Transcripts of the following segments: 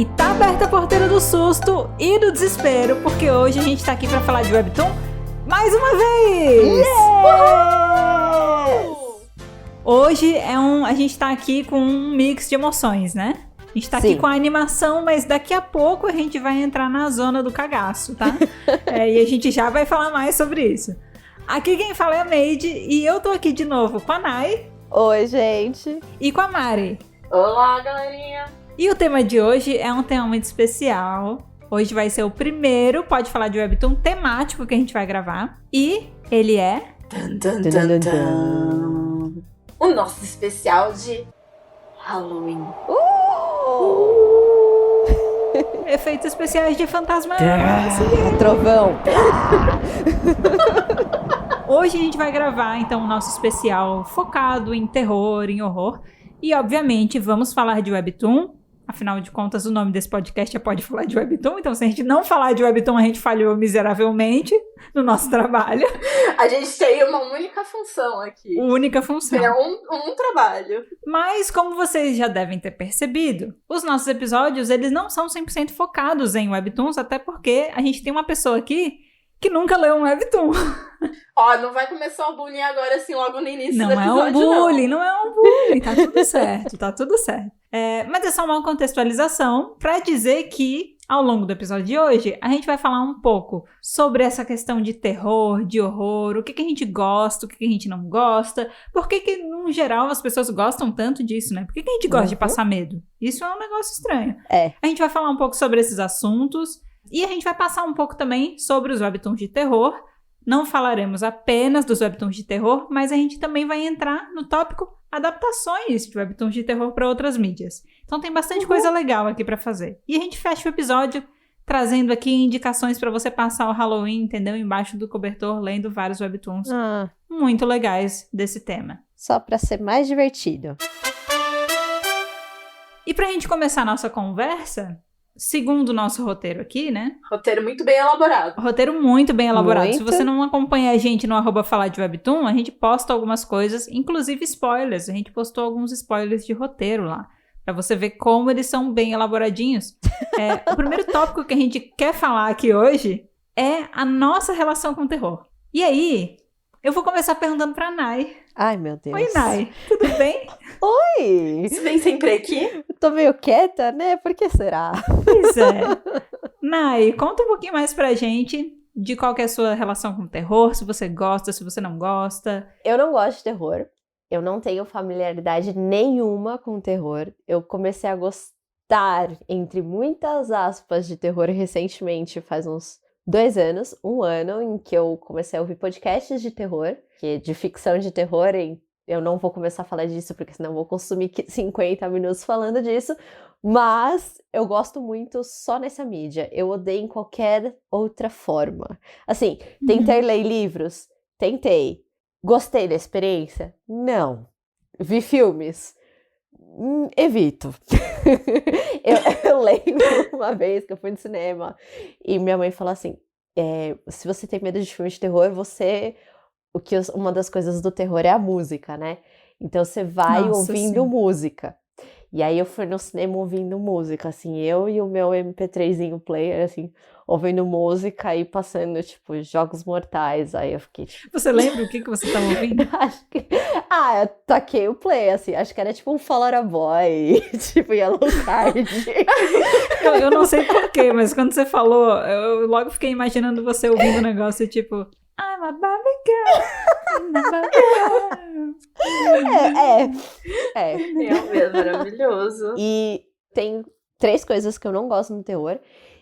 E tá aberta a porteira do susto e do desespero, porque hoje a gente tá aqui pra falar de Webtoon mais uma vez! Yes! Hoje a gente tá aqui com um mix de emoções, né? A gente tá aqui com a animação, mas daqui a pouco a gente vai entrar na zona do cagaço, tá? E a gente já vai falar mais sobre isso. Aqui quem fala é a Made e eu tô aqui de novo com a Nai. Oi, gente. E com a Mari. Olá, galerinha. E o tema de hoje é um tema muito especial. Hoje vai ser o primeiro Pode Falar de Webtoon temático que a gente vai gravar. E ele é... O nosso especial de Halloween. Efeitos especiais de fantasma. Trovão. Hoje a gente vai gravar, então, o nosso especial focado em terror, em horror. E, obviamente, vamos falar de Webtoon. Afinal de contas, o nome desse podcast é Pode Falar de Webtoon. Então, se a gente não falar de Webtoon, a gente falhou miseravelmente no nosso trabalho. A gente tem uma única função aqui. Única função. É um trabalho. Mas, como vocês já devem ter percebido, os nossos episódios, eles não são 100% focados em Webtoons, até porque a gente tem uma pessoa aqui que nunca leu um Webtoon. Ó, não vai começar o bullying agora, assim, logo no início do episódio, não é um bullying, não é um bullying. Tá tudo certo, tá tudo certo. Mas é só uma contextualização pra dizer que, ao longo do episódio de hoje, a gente vai falar um pouco sobre essa questão de terror, de horror, o que a gente gosta, o que a gente não gosta, por que, no geral, as pessoas gostam tanto disso, né? Por que a gente gosta de passar medo? Isso é um negócio estranho. A gente vai falar um pouco sobre esses assuntos e a gente vai passar um pouco também sobre os Webtoons de terror. Não falaremos apenas dos Webtoons de terror, mas a gente também vai entrar no tópico adaptações de Webtoons de terror para outras mídias. Então tem bastante coisa legal aqui para fazer. E a gente fecha o episódio trazendo aqui indicações para você passar o Halloween, entendeu? Embaixo do cobertor, lendo vários Webtoons muito legais desse tema. Só para ser mais divertido. E pra gente começar a nossa conversa... Segundo o nosso roteiro aqui, né? Roteiro muito bem elaborado. Roteiro muito bem elaborado. Muito. Se você não acompanha a gente no @falar de Webtoon, a gente posta algumas coisas, inclusive spoilers. A gente postou alguns spoilers de roteiro lá, pra você ver como eles são bem elaboradinhos. O primeiro tópico que a gente quer falar aqui hoje é a nossa relação com o terror. E aí, eu vou começar perguntando pra Nai. Ai, meu Deus. Oi, Nai. Tudo bem? Oi! Você vem sempre aqui? Eu tô meio quieta, né? Por que será? Pois é. Nai, conta um pouquinho mais pra gente de qual que é a sua relação com o terror, se você gosta, se você não gosta. Eu não gosto de terror. Eu não tenho familiaridade nenhuma com terror. Eu comecei a gostar, entre muitas aspas, de terror recentemente, faz uns 2 anos, 1 ano, em que eu comecei a ouvir podcasts de terror, que de ficção de terror, eu não vou começar a falar disso, porque senão eu vou consumir 50 minutos falando disso, mas eu gosto muito só nessa mídia, eu odeio em qualquer outra forma. Assim, tentei ler livros? Tentei. Gostei da experiência? Não. Vi filmes? Evito. eu lembro uma vez que eu fui no cinema e minha mãe falou assim, se você tem medo de filme de terror, uma das coisas do terror é a música, né? Então você vai ouvindo música. E aí eu fui no cinema ouvindo música, assim, eu e o meu MP3zinho player, assim, ouvindo música e passando, tipo, Jogos Mortais. Aí eu fiquei, tipo... Você lembra o que você tava ouvindo? Acho que... eu taquei o play, assim, acho que era tipo um Fall Out Boy, tipo Yellow Card. eu não sei porquê, mas quando você falou, eu logo fiquei imaginando você ouvindo o negócio, tipo... I'm a Barbie Girl, I'm a Barbie Girl. É mesmo, maravilhoso. E tem 3 coisas que eu não gosto no terror.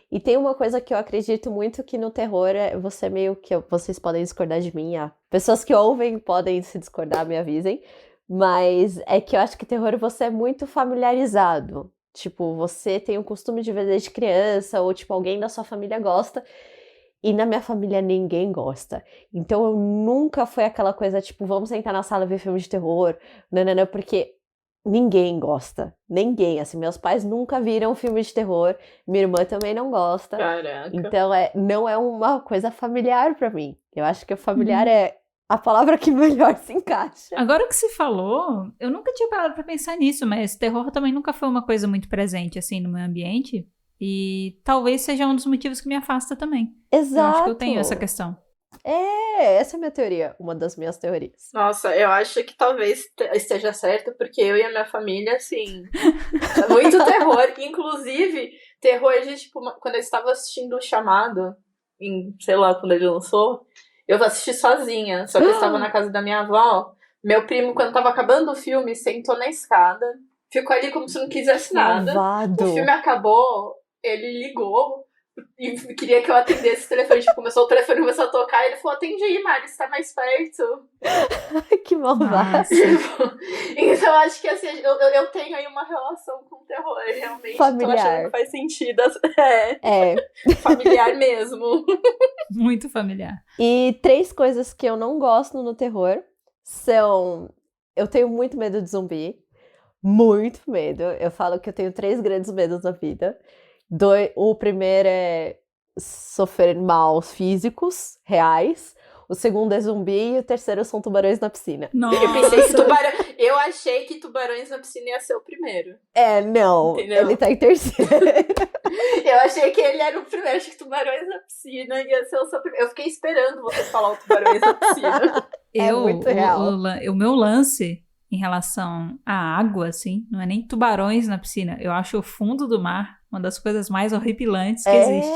E tem uma coisa que eu acredito muito que no terror você meio que... Vocês podem discordar de mim, pessoas que ouvem podem se discordar, me avisem. Mas é que eu acho que terror você é muito familiarizado. Tipo, você tem o costume de ver desde criança, ou tipo, alguém da sua família gosta. E na minha família ninguém gosta. Então eu nunca fui aquela coisa, tipo, vamos sentar na sala e ver filme de terror. Não, porque ninguém gosta. Ninguém, assim, meus pais nunca viram filme de terror. Minha irmã também não gosta. Caraca. Então não é uma coisa familiar pra mim. Eu acho que o familiar é a palavra que melhor se encaixa. Agora que se falou, eu nunca tinha parado pra pensar nisso, mas terror também nunca foi uma coisa muito presente, assim, no meu ambiente. E talvez seja um dos motivos que me afasta também. Exato. Eu acho que eu tenho essa questão. Essa é a minha teoria, uma das minhas teorias. Nossa, eu acho que talvez esteja certo, porque eu e a minha família, assim, é muito terror. Inclusive, terror de, tipo, quando eu estava assistindo O Chamado, sei lá, quando ele lançou, eu assisti sozinha, só que eu estava na casa da minha avó. Meu primo, quando tava acabando o filme, sentou na escada, ficou ali como se não quisesse nada. Malvado. O filme acabou, ele ligou e queria que eu atendesse o telefone. Tipo, o telefone começou a tocar e ele falou: atende aí, Mari, você tá mais perto. Que malvado. Então, acho que assim, eu tenho aí uma relação com o terror, realmente. Familiar. Tô achando que faz sentido. Familiar mesmo. Muito familiar. E 3 coisas que eu não gosto no terror são... Eu tenho muito medo de zumbi. Muito medo. Eu falo que eu tenho 3 grandes medos na vida. O primeiro é sofrer maus físicos, reais. O segundo é zumbi e o terceiro são tubarões na piscina. Nossa. Eu achei que tubarões na piscina ia ser o primeiro. Não. Entendeu? Ele tá em terceiro. Eu achei que ele era o primeiro. Achei que tubarões na piscina ia ser o seu primeiro. Eu fiquei esperando você falar o tubarões na piscina. Muito real. O meu lance em relação à água, assim, não é nem tubarões na piscina. Eu acho o fundo do mar uma das coisas mais horripilantes que existe.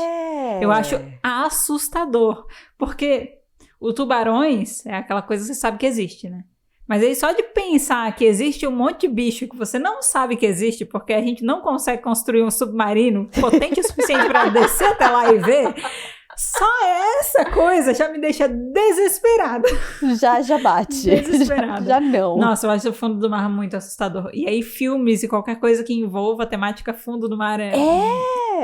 Eu acho assustador. Porque o tubarões é aquela coisa que você sabe que existe, né? Mas aí só de pensar que existe um monte de bicho que você não sabe que existe, porque a gente não consegue construir um submarino potente o suficiente para descer até lá e ver, só essa coisa já me deixa desesperada. Já bate. Desesperada. Já não. Nossa, eu acho o fundo do mar muito assustador. E aí filmes e qualquer coisa que envolva a temática fundo do mar é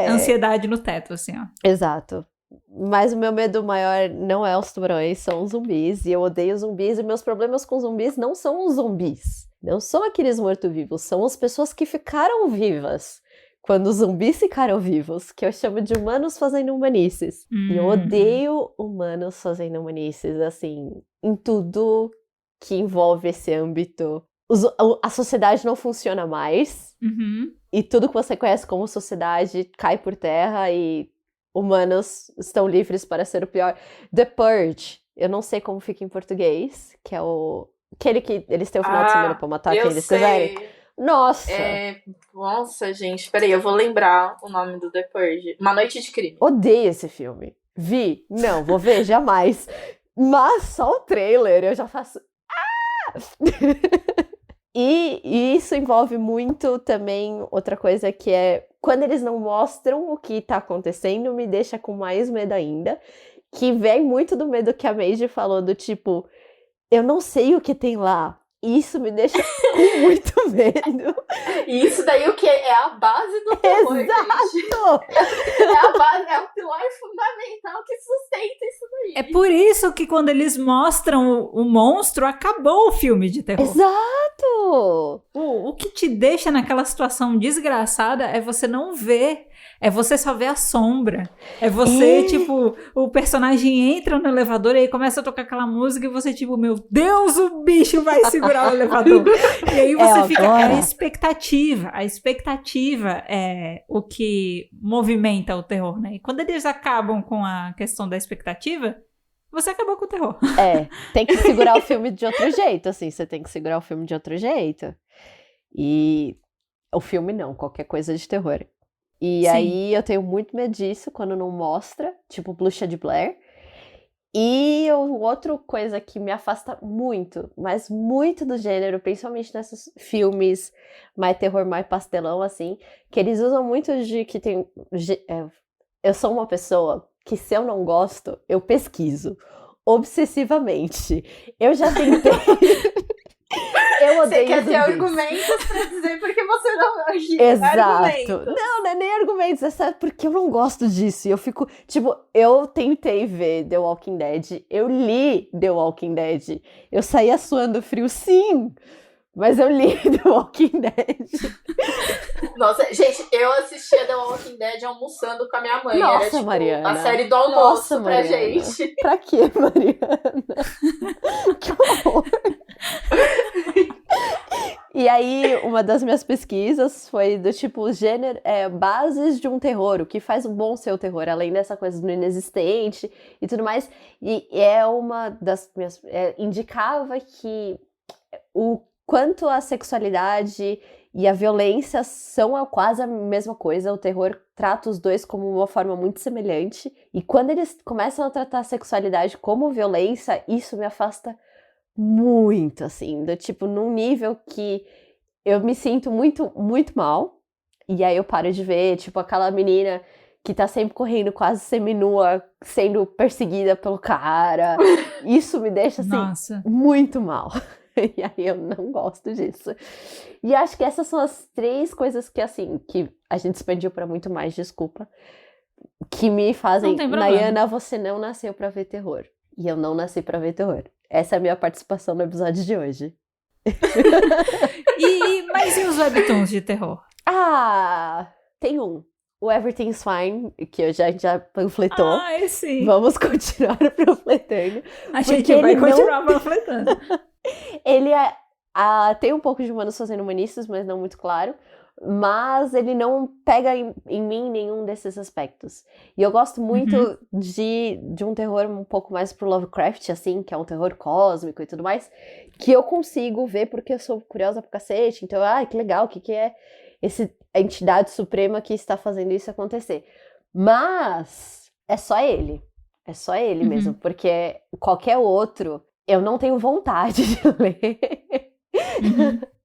ansiedade no teto, assim, ó. Exato. Mas o meu medo maior não é os tubarões, são os zumbis. E eu odeio zumbis. E meus problemas com zumbis não são os zumbis. Não são aqueles mortos-vivos. São as pessoas que ficaram vivas quando os zumbis ficaram vivos. Que eu chamo de humanos fazendo humanices. E eu odeio humanos fazendo humanices. Assim, em tudo que envolve esse âmbito. A sociedade não funciona mais. E tudo que você conhece como sociedade cai por terra e... humanos estão livres para ser o pior. The Purge, eu não sei como fica em português, que é aquele que eles têm o final de semana pra matar quem eles quiserem. Nossa! Nossa, gente, peraí, eu vou lembrar o nome do The Purge. Uma Noite de Crime. Odeio esse filme. Vi? Não, vou ver jamais. Mas só o trailer eu já faço... E isso envolve muito também outra coisa que é quando eles não mostram o que tá acontecendo, me deixa com mais medo ainda, que vem muito do medo que a Maisie falou, do tipo, eu não sei o que tem lá. Isso me deixa com muito medo. E isso daí o que é a base do terror, Exato! Gente. É a base, é o pilar fundamental que sustenta isso daí. É por isso que quando eles mostram o monstro, acabou o filme de terror. Exato! O que te deixa naquela situação desgraçada é você não ver. É você só ver a sombra. É você, tipo, o personagem entra no elevador e aí começa a tocar aquela música e você, tipo, meu Deus, o bicho vai segurar o elevador. E aí você fica... É a expectativa. A expectativa é o que movimenta o terror, né? E quando eles acabam com a questão da expectativa, você acabou com o terror. Tem que segurar o filme de outro jeito, assim. Você tem que segurar o filme de outro jeito. E o filme não, qualquer coisa de terror. E aí eu tenho muito medo disso quando não mostra, tipo Bruxa de Blair. E outra coisa que me afasta muito, mas muito do gênero, principalmente nesses filmes mais terror, mais pastelão, assim, que eles usam muito de que tem... eu sou uma pessoa que se eu não gosto, eu pesquiso obsessivamente. Eu já tentei... Eu odeio Você quer ter zumbis. argumentos pra dizer porque você não... Exato. Argumentos. Não é nem argumentos, é só porque eu não gosto disso. E eu fico, tipo, eu tentei ver The Walking Dead, eu li The Walking Dead, eu saía suando frio, sim, mas eu li The Walking Dead. Nossa, gente, eu assistia The Walking Dead almoçando com a minha mãe. Nossa, era tipo Mariana. a série do almoço Nossa, pra Mariana. gente. Pra quê, Mariana? Que horror. E aí, uma das minhas pesquisas foi do tipo gênero, bases de um terror, o que faz um bom ser o terror, além dessa coisa do inexistente e tudo mais. E é uma das minhas. Indicava que o quanto a sexualidade e a violência são quase a mesma coisa. O terror trata os dois como uma forma muito semelhante. E quando eles começam a tratar a sexualidade como violência, isso me afasta muito, assim, do tipo, num nível que eu me sinto muito, muito mal, e aí eu paro de ver, tipo, aquela menina que tá sempre correndo quase seminua, sendo perseguida pelo cara, isso me deixa, assim, Nossa. muito mal, e aí eu não gosto disso. E acho que essas são as 3 coisas que, assim, que a gente expandiu pra muito mais, desculpa, que me fazem, Não tem problema. Nayana, você não nasceu pra ver terror, e eu não nasci pra ver terror. Essa é a minha participação no episódio de hoje. Mas e os webtoons de terror? Tem um. O Everything's Fine, que a gente já panfletou. Sim. Vamos continuar panfletando. A gente vai continuar panfletando. Ele tem um pouco de humanos fazendo humanistas, mas não muito claro. Mas ele não pega em mim nenhum desses aspectos. E eu gosto muito de um terror um pouco mais pro Lovecraft, assim, que é um terror cósmico e tudo mais, que eu consigo ver porque eu sou curiosa pra cacete. Então, que legal, o que é a entidade suprema que está fazendo isso acontecer. Mas é só ele. É só ele mesmo, porque qualquer outro eu não tenho vontade de ler.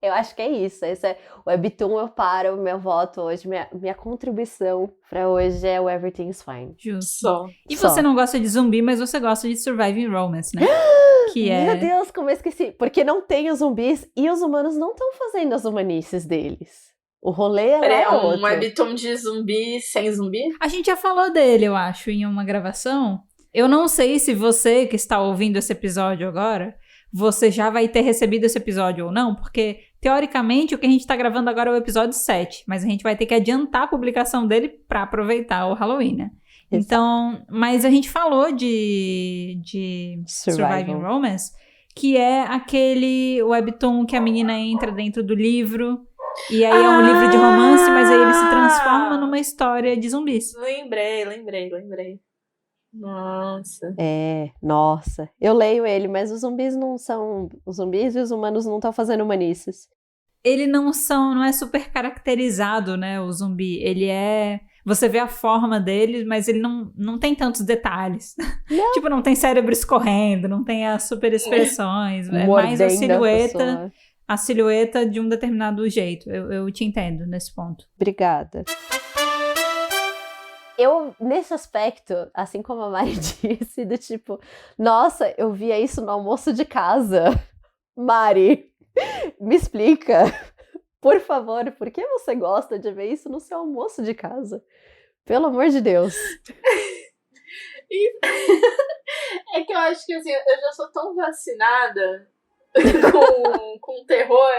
Eu acho que é isso. Esse é o Webtoon, eu paro o meu voto hoje. Minha contribuição pra hoje é o Everything's Fine. Justo. E você não gosta de zumbi, mas você gosta de surviving romance, né? Meu Deus, como eu esqueci. Porque não tem os zumbis e os humanos não estão fazendo as humanices deles. O rolê é outro. Um webtoon de zumbi sem zumbi? A gente já falou dele, eu acho, em uma gravação. Eu não sei se você que está ouvindo esse episódio agora, você já vai ter recebido esse episódio ou não, porque, teoricamente, o que a gente está gravando agora é o episódio 7, mas a gente vai ter que adiantar a publicação dele para aproveitar o Halloween, né? Exato. Então, mas a gente falou de Surviving Romance, que é aquele webtoon que a menina entra dentro do livro, e aí é um livro de romance, mas aí ele se transforma numa história de zumbis. Lembrei. Nossa. Nossa. Eu leio ele, mas os zumbis não são... Os zumbis e os humanos não estão fazendo humanices. Ele não é super caracterizado, né, o zumbi. Ele é... Você vê a forma dele, mas ele não tem tantos detalhes. Não. Tipo, não tem cérebro escorrendo, não tem as super expressões. É mais a silhueta de um determinado jeito. Eu te entendo nesse ponto. Obrigada. Eu, nesse aspecto, assim como a Mari disse, do tipo, nossa, eu via isso no almoço de casa. Mari, me explica, por favor, por que você gosta de ver isso no seu almoço de casa? Pelo amor de Deus. É que eu acho que, assim, eu já sou tão vacinada com terror,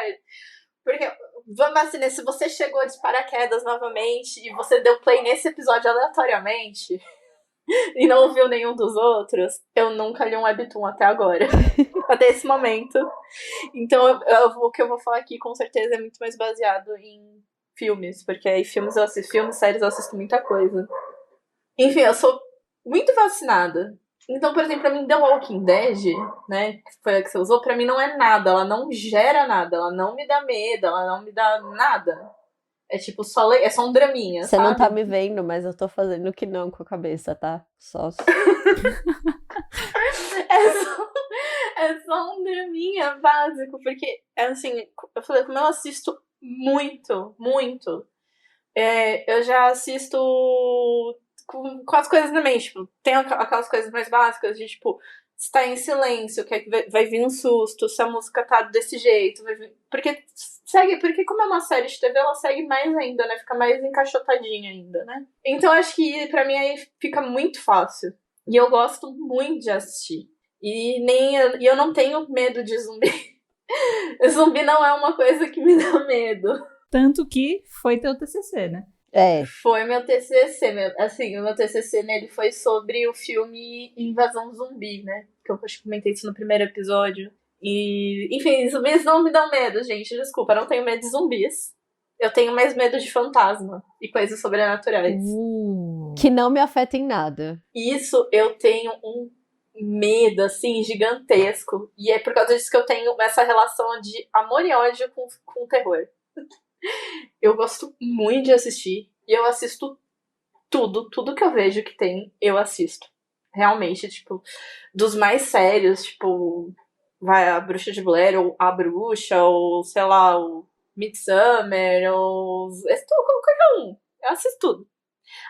porque... Vamos assim, né? Se você chegou de paraquedas novamente e você deu play nesse episódio aleatoriamente e não viu nenhum dos outros, eu nunca li um webtoon até agora. Até esse momento. Então, o que eu vou falar aqui com certeza é muito mais baseado em filmes, porque aí filmes eu assisto, séries eu assisto muita coisa. Enfim, eu sou muito vacinada. Então, por exemplo, pra mim, The Walking Dead, né, que foi a que você usou, pra mim não é nada, ela não gera nada, ela não me dá medo, ela não me dá nada. É tipo, é só um draminha, Você sabe? não tá me vendo, mas eu tô fazendo que não com a cabeça, tá? É só um draminha básico, porque, assim, eu falei, como eu assisto muito, eu já assisto... Com as coisas na mente, tipo, tem aquelas coisas mais básicas de, tipo, se tá em silêncio, que vai vir um susto, se a música tá desse jeito, porque como é uma série de TV, ela segue mais ainda, né, fica mais encaixotadinha ainda, né, então acho que pra mim aí fica muito fácil, e eu gosto muito de assistir, e eu não tenho medo de zumbi, Zumbi não é uma coisa que me dá medo. Tanto que foi teu TCC, né? Foi meu TCC, o meu TCC nele foi sobre o filme Invasão Zumbi, né? Que eu acho que comentei isso no primeiro episódio. E, enfim, zumbis não me dão medo, gente. Desculpa, eu não tenho medo de zumbis. Eu tenho mais medo de fantasma e coisas sobrenaturais. Que não me afeta em nada. Isso eu tenho um medo, assim, gigantesco. E é por causa disso que eu tenho essa relação de amor e ódio com terror. Eu gosto muito de assistir. E eu assisto tudo que eu vejo que tem, eu assisto. Realmente, tipo, dos mais sérios, tipo, vai a Bruxa de Blair, ou A Bruxa, ou sei lá, o Midsommar, ou qualquer um. Eu assisto tudo.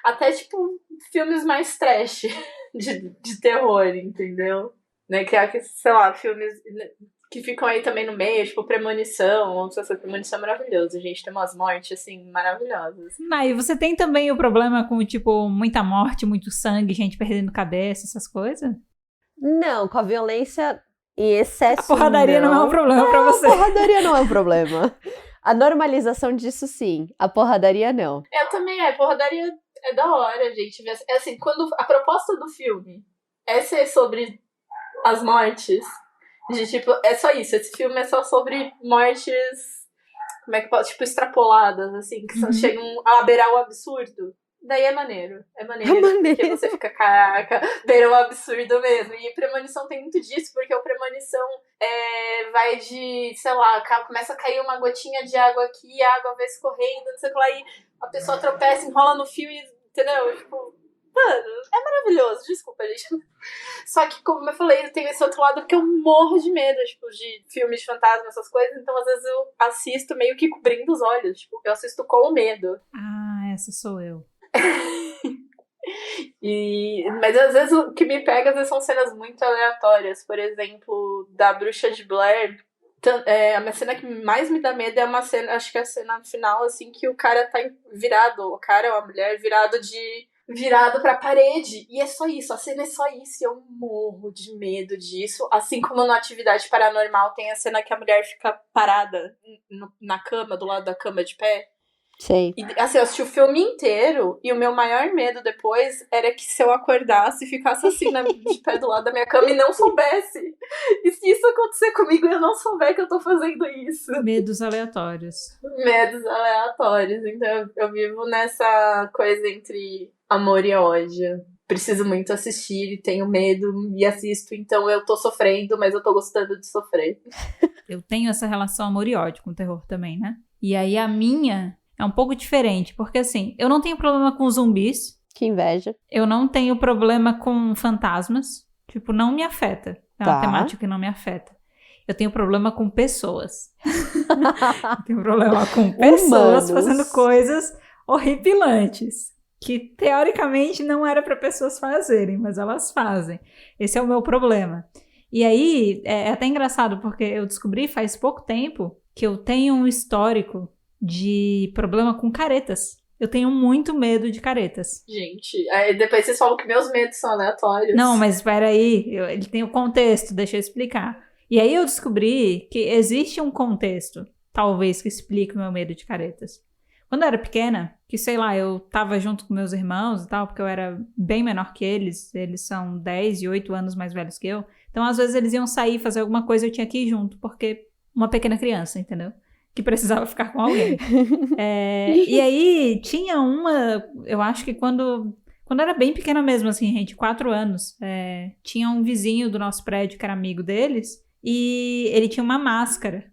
Até, tipo, filmes mais trash de terror, entendeu? Né? Que, sei lá, filmes que ficam aí também no meio, tipo Premonição. Premonição é maravilhoso, gente. Tem umas mortes, assim, maravilhosas. E você tem também o problema com, tipo, muita morte, muito sangue, gente perdendo cabeça, essas coisas? Não, com a violência em excesso. A porradaria não é um problema pra você. A porradaria não é um problema. A normalização disso, sim. A porradaria, não. Eu também, porradaria é da hora, gente. É assim, quando a proposta do filme é ser sobre as mortes, de tipo, é só isso. Esse filme é só sobre mortes, como é que pode, tipo, extrapoladas, assim, que chegam a beirar o absurdo. Daí é maneiro. É maneiro. Porque você fica, caraca, beira o absurdo mesmo. E Premonição tem muito disso, porque o Premonição vai de, sei lá, começa a cair uma gotinha de água aqui, a água vai escorrendo, não sei o que lá, e a pessoa tropeça, enrola no fio e, entendeu? Tipo, mano, é maravilhoso, desculpa, gente. Só que, como eu falei, tem esse outro lado que eu morro de medo, tipo, de filmes de fantasma, essas coisas, então às vezes eu assisto meio que cobrindo os olhos, tipo, eu assisto com medo. Ah, essa sou eu. Mas às vezes o que me pega às vezes são cenas muito aleatórias. Por exemplo, da Bruxa de Blair, a minha cena que mais me dá medo é uma cena, acho que é a cena final, assim, que o cara tá virado, o cara ou a mulher virado pra parede, e é só isso, a cena é só isso, e eu morro de medo disso. Assim como na Atividade Paranormal tem a cena que a mulher fica parada na cama, do lado da cama de pé. Sei. E, assim, eu assisti o filme inteiro e o meu maior medo depois era que se eu acordasse e ficasse assim de pé do lado da minha cama e não soubesse. E se isso acontecer comigo e eu não souber que eu tô fazendo isso? Medos aleatórios. Medos aleatórios. Então eu vivo nessa coisa entre amor e ódio. Preciso muito assistir e tenho medo e assisto, então eu tô sofrendo, mas eu tô gostando de sofrer. Eu tenho essa relação amor e ódio com o terror também, né? E aí a minha é um pouco diferente, porque assim, eu não tenho problema com zumbis. Que inveja. Eu não tenho problema com fantasmas. Tipo, não me afeta. É uma temática que não me afeta. Eu tenho problema com pessoas. Eu tenho problema com pessoas fazendo coisas horripilantes. Que, teoricamente, não era para pessoas fazerem, mas elas fazem. Esse é o meu problema. E aí, é até engraçado, porque eu descobri faz pouco tempo que eu tenho um histórico de problema com caretas. Eu tenho muito medo de caretas. Gente, aí depois vocês falam que meus medos são aleatórios. Não, mas peraí, ele tem o contexto, deixa eu explicar. E aí eu descobri que existe um contexto, talvez, que explique o meu medo de caretas. Quando eu era pequena, que sei lá, eu tava junto com meus irmãos e tal, porque eu era bem menor que eles são 10 e 8 anos mais velhos que eu. Então, às vezes, eles iam sair, fazer alguma coisa, eu tinha que ir junto, porque uma pequena criança, entendeu? Que precisava ficar com alguém. E aí, tinha eu acho que quando eu era bem pequena mesmo, assim, gente, 4 anos, tinha um vizinho do nosso prédio que era amigo deles, e ele tinha uma máscara.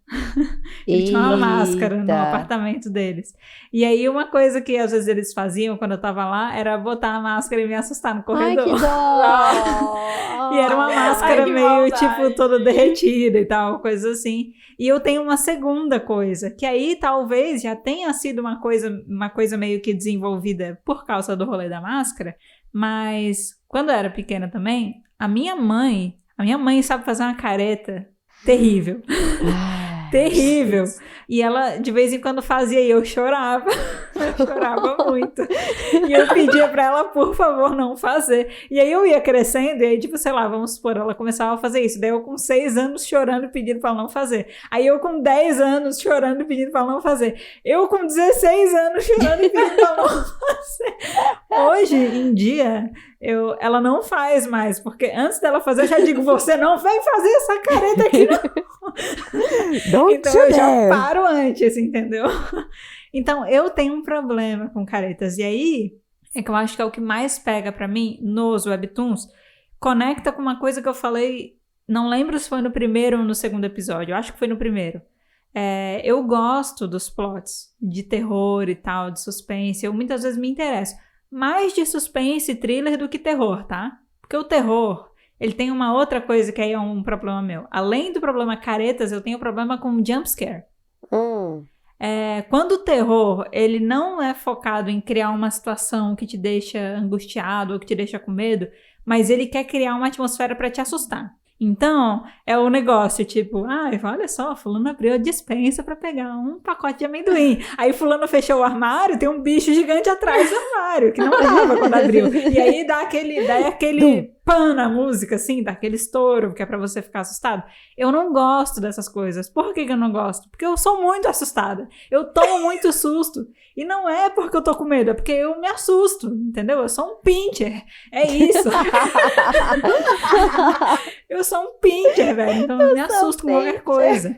Ele tinha uma máscara no apartamento deles. E aí, uma coisa que às vezes eles faziam quando eu tava lá era botar a máscara e me assustar no corredor. Ai, que dó! E era uma máscara meio, tipo, toda derretida e tal, coisa assim. E eu tenho uma segunda coisa, que aí talvez já tenha sido uma coisa meio que desenvolvida por causa do rolê da máscara, mas quando eu era pequena também, a minha mãe sabe fazer uma careta terrível. terrível. E ela, de vez em quando, fazia e eu chorava. Eu chorava muito. E eu pedia pra ela, por favor, não fazer. E aí eu ia crescendo, e aí, tipo, sei lá, vamos supor, ela começava a fazer isso. Daí eu com 6 anos chorando e pedindo pra ela não fazer. Aí eu com 10 anos chorando e pedindo pra ela não fazer. Eu com 16 anos chorando e pedindo pra ela não fazer. Hoje em dia, ela não faz mais, porque antes dela fazer, eu já digo, você não vai fazer essa careta aqui, não. Então eu já paro antes, entendeu? Então eu tenho um problema com caretas. E aí, é que eu acho que é o que mais pega pra mim nos webtoons, conecta com uma coisa que eu falei, não lembro se foi no primeiro ou no segundo episódio, eu acho que foi no primeiro. Eu gosto dos plots de terror e tal, de suspense, eu muitas vezes me interesso. Mais de suspense e thriller do que terror, tá? Porque o terror, ele tem uma outra coisa que aí é um problema meu. Além do problema caretas, eu tenho problema com jumpscare. Quando o terror, ele não é focado em criar uma situação que te deixa angustiado ou que te deixa com medo, mas ele quer criar uma atmosfera pra te assustar. Então, é o negócio, tipo, olha só, fulano abriu a despensa pra pegar um pacote de amendoim. Aí fulano fechou o armário, tem um bicho gigante atrás do armário, que não tava quando abriu. E aí dá aquele pã na música, assim, dá aquele estouro, que é pra você ficar assustado. Eu não gosto dessas coisas. Por que eu não gosto? Porque eu sou muito assustada. Eu tomo muito susto. E não é porque eu tô com medo, é porque eu me assusto, entendeu? Eu sou um pincher. É isso. Eu sou um pincher, velho. Então eu me assusto com qualquer coisa.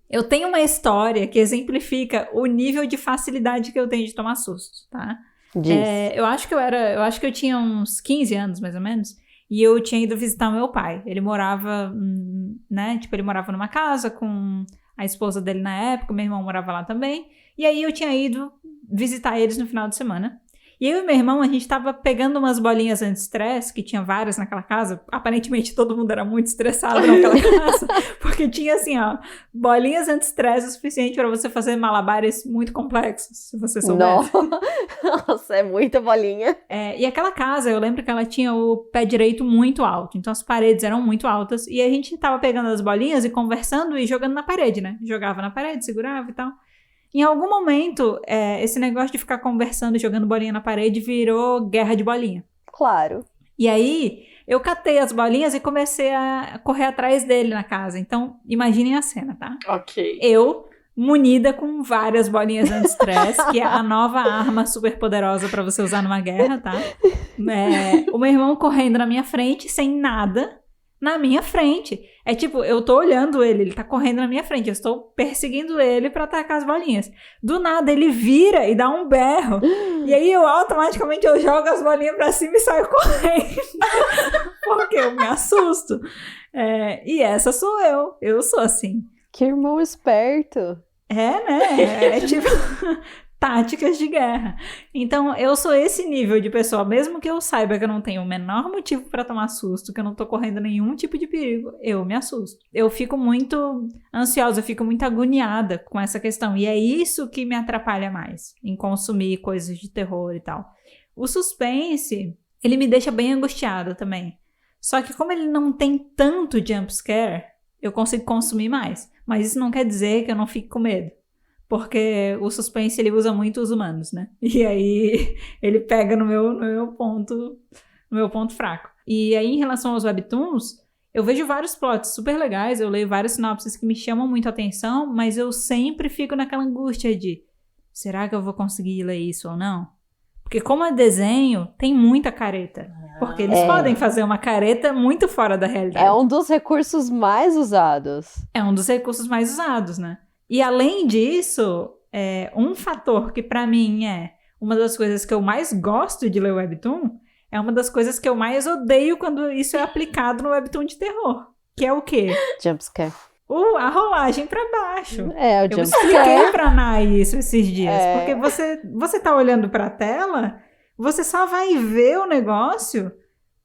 Eu tenho uma história que exemplifica o nível de facilidade que eu tenho de tomar sustos, tá? Eu acho que eu tinha uns 15 anos, mais ou menos, e eu tinha ido visitar o meu pai. Ele morava, né, ele morava numa casa com a esposa dele na época, meu irmão morava lá também, e aí eu tinha ido visitar eles no final de semana. E eu e meu irmão, a gente tava pegando umas bolinhas anti-estresse, que tinha várias naquela casa. Aparentemente todo mundo era muito estressado naquela casa, porque tinha assim, bolinhas anti-estresse o suficiente para você fazer malabares muito complexos, se você soubesse. Nossa, é muita bolinha. E aquela casa, eu lembro que ela tinha o pé direito muito alto, então as paredes eram muito altas, e a gente tava pegando as bolinhas e conversando e jogando na parede, né? Jogava na parede, segurava e tal. Em algum momento, esse negócio de ficar conversando e jogando bolinha na parede virou guerra de bolinha. Claro. E aí, eu catei as bolinhas e comecei a correr atrás dele na casa. Então, imaginem a cena, tá? Ok. Eu, munida com várias bolinhas anti-estresse, que é a nova arma super poderosa pra você usar numa guerra, tá? O meu irmão correndo na minha frente, sem nada. Na minha frente. É tipo, eu tô olhando ele tá correndo na minha frente, eu estou perseguindo ele pra atacar as bolinhas. Do nada, ele vira e dá um berro. E aí, automaticamente, eu jogo as bolinhas pra cima e saio correndo. Porque eu me assusto. E essa sou eu. Eu sou assim. Que irmão esperto. Né? É tipo... táticas de guerra. Então, eu sou esse nível de pessoa, mesmo que eu saiba que eu não tenho o menor motivo pra tomar susto, que eu não tô correndo nenhum tipo de perigo, eu me assusto. Eu fico muito ansiosa, eu fico muito agoniada com essa questão, e é isso que me atrapalha mais, em consumir coisas de terror e tal. O suspense, ele me deixa bem angustiada também. Só que como ele não tem tanto jumpscare, eu consigo consumir mais. Mas isso não quer dizer que eu não fique com medo. Porque o suspense, ele usa muito os humanos, né? E aí, ele pega no meu ponto fraco. E aí, em relação aos webtoons, eu vejo vários plots super legais, eu leio várias sinopses que me chamam muito a atenção, mas eu sempre fico naquela angústia de, será que eu vou conseguir ler isso ou não? Porque como é desenho, tem muita careta. Porque eles podem fazer uma careta muito fora da realidade. É um dos recursos mais usados. É um dos recursos mais usados, né? E além disso, um fator que pra mim é uma das coisas que eu mais gosto de ler webtoon, é uma das coisas que eu mais odeio quando isso é aplicado no webtoon de terror. Que é o quê? Jumpscare. A rolagem pra baixo. O jumpscare. Eu expliquei pra Nai isso esses dias. Porque você tá olhando pra tela, você só vai ver o negócio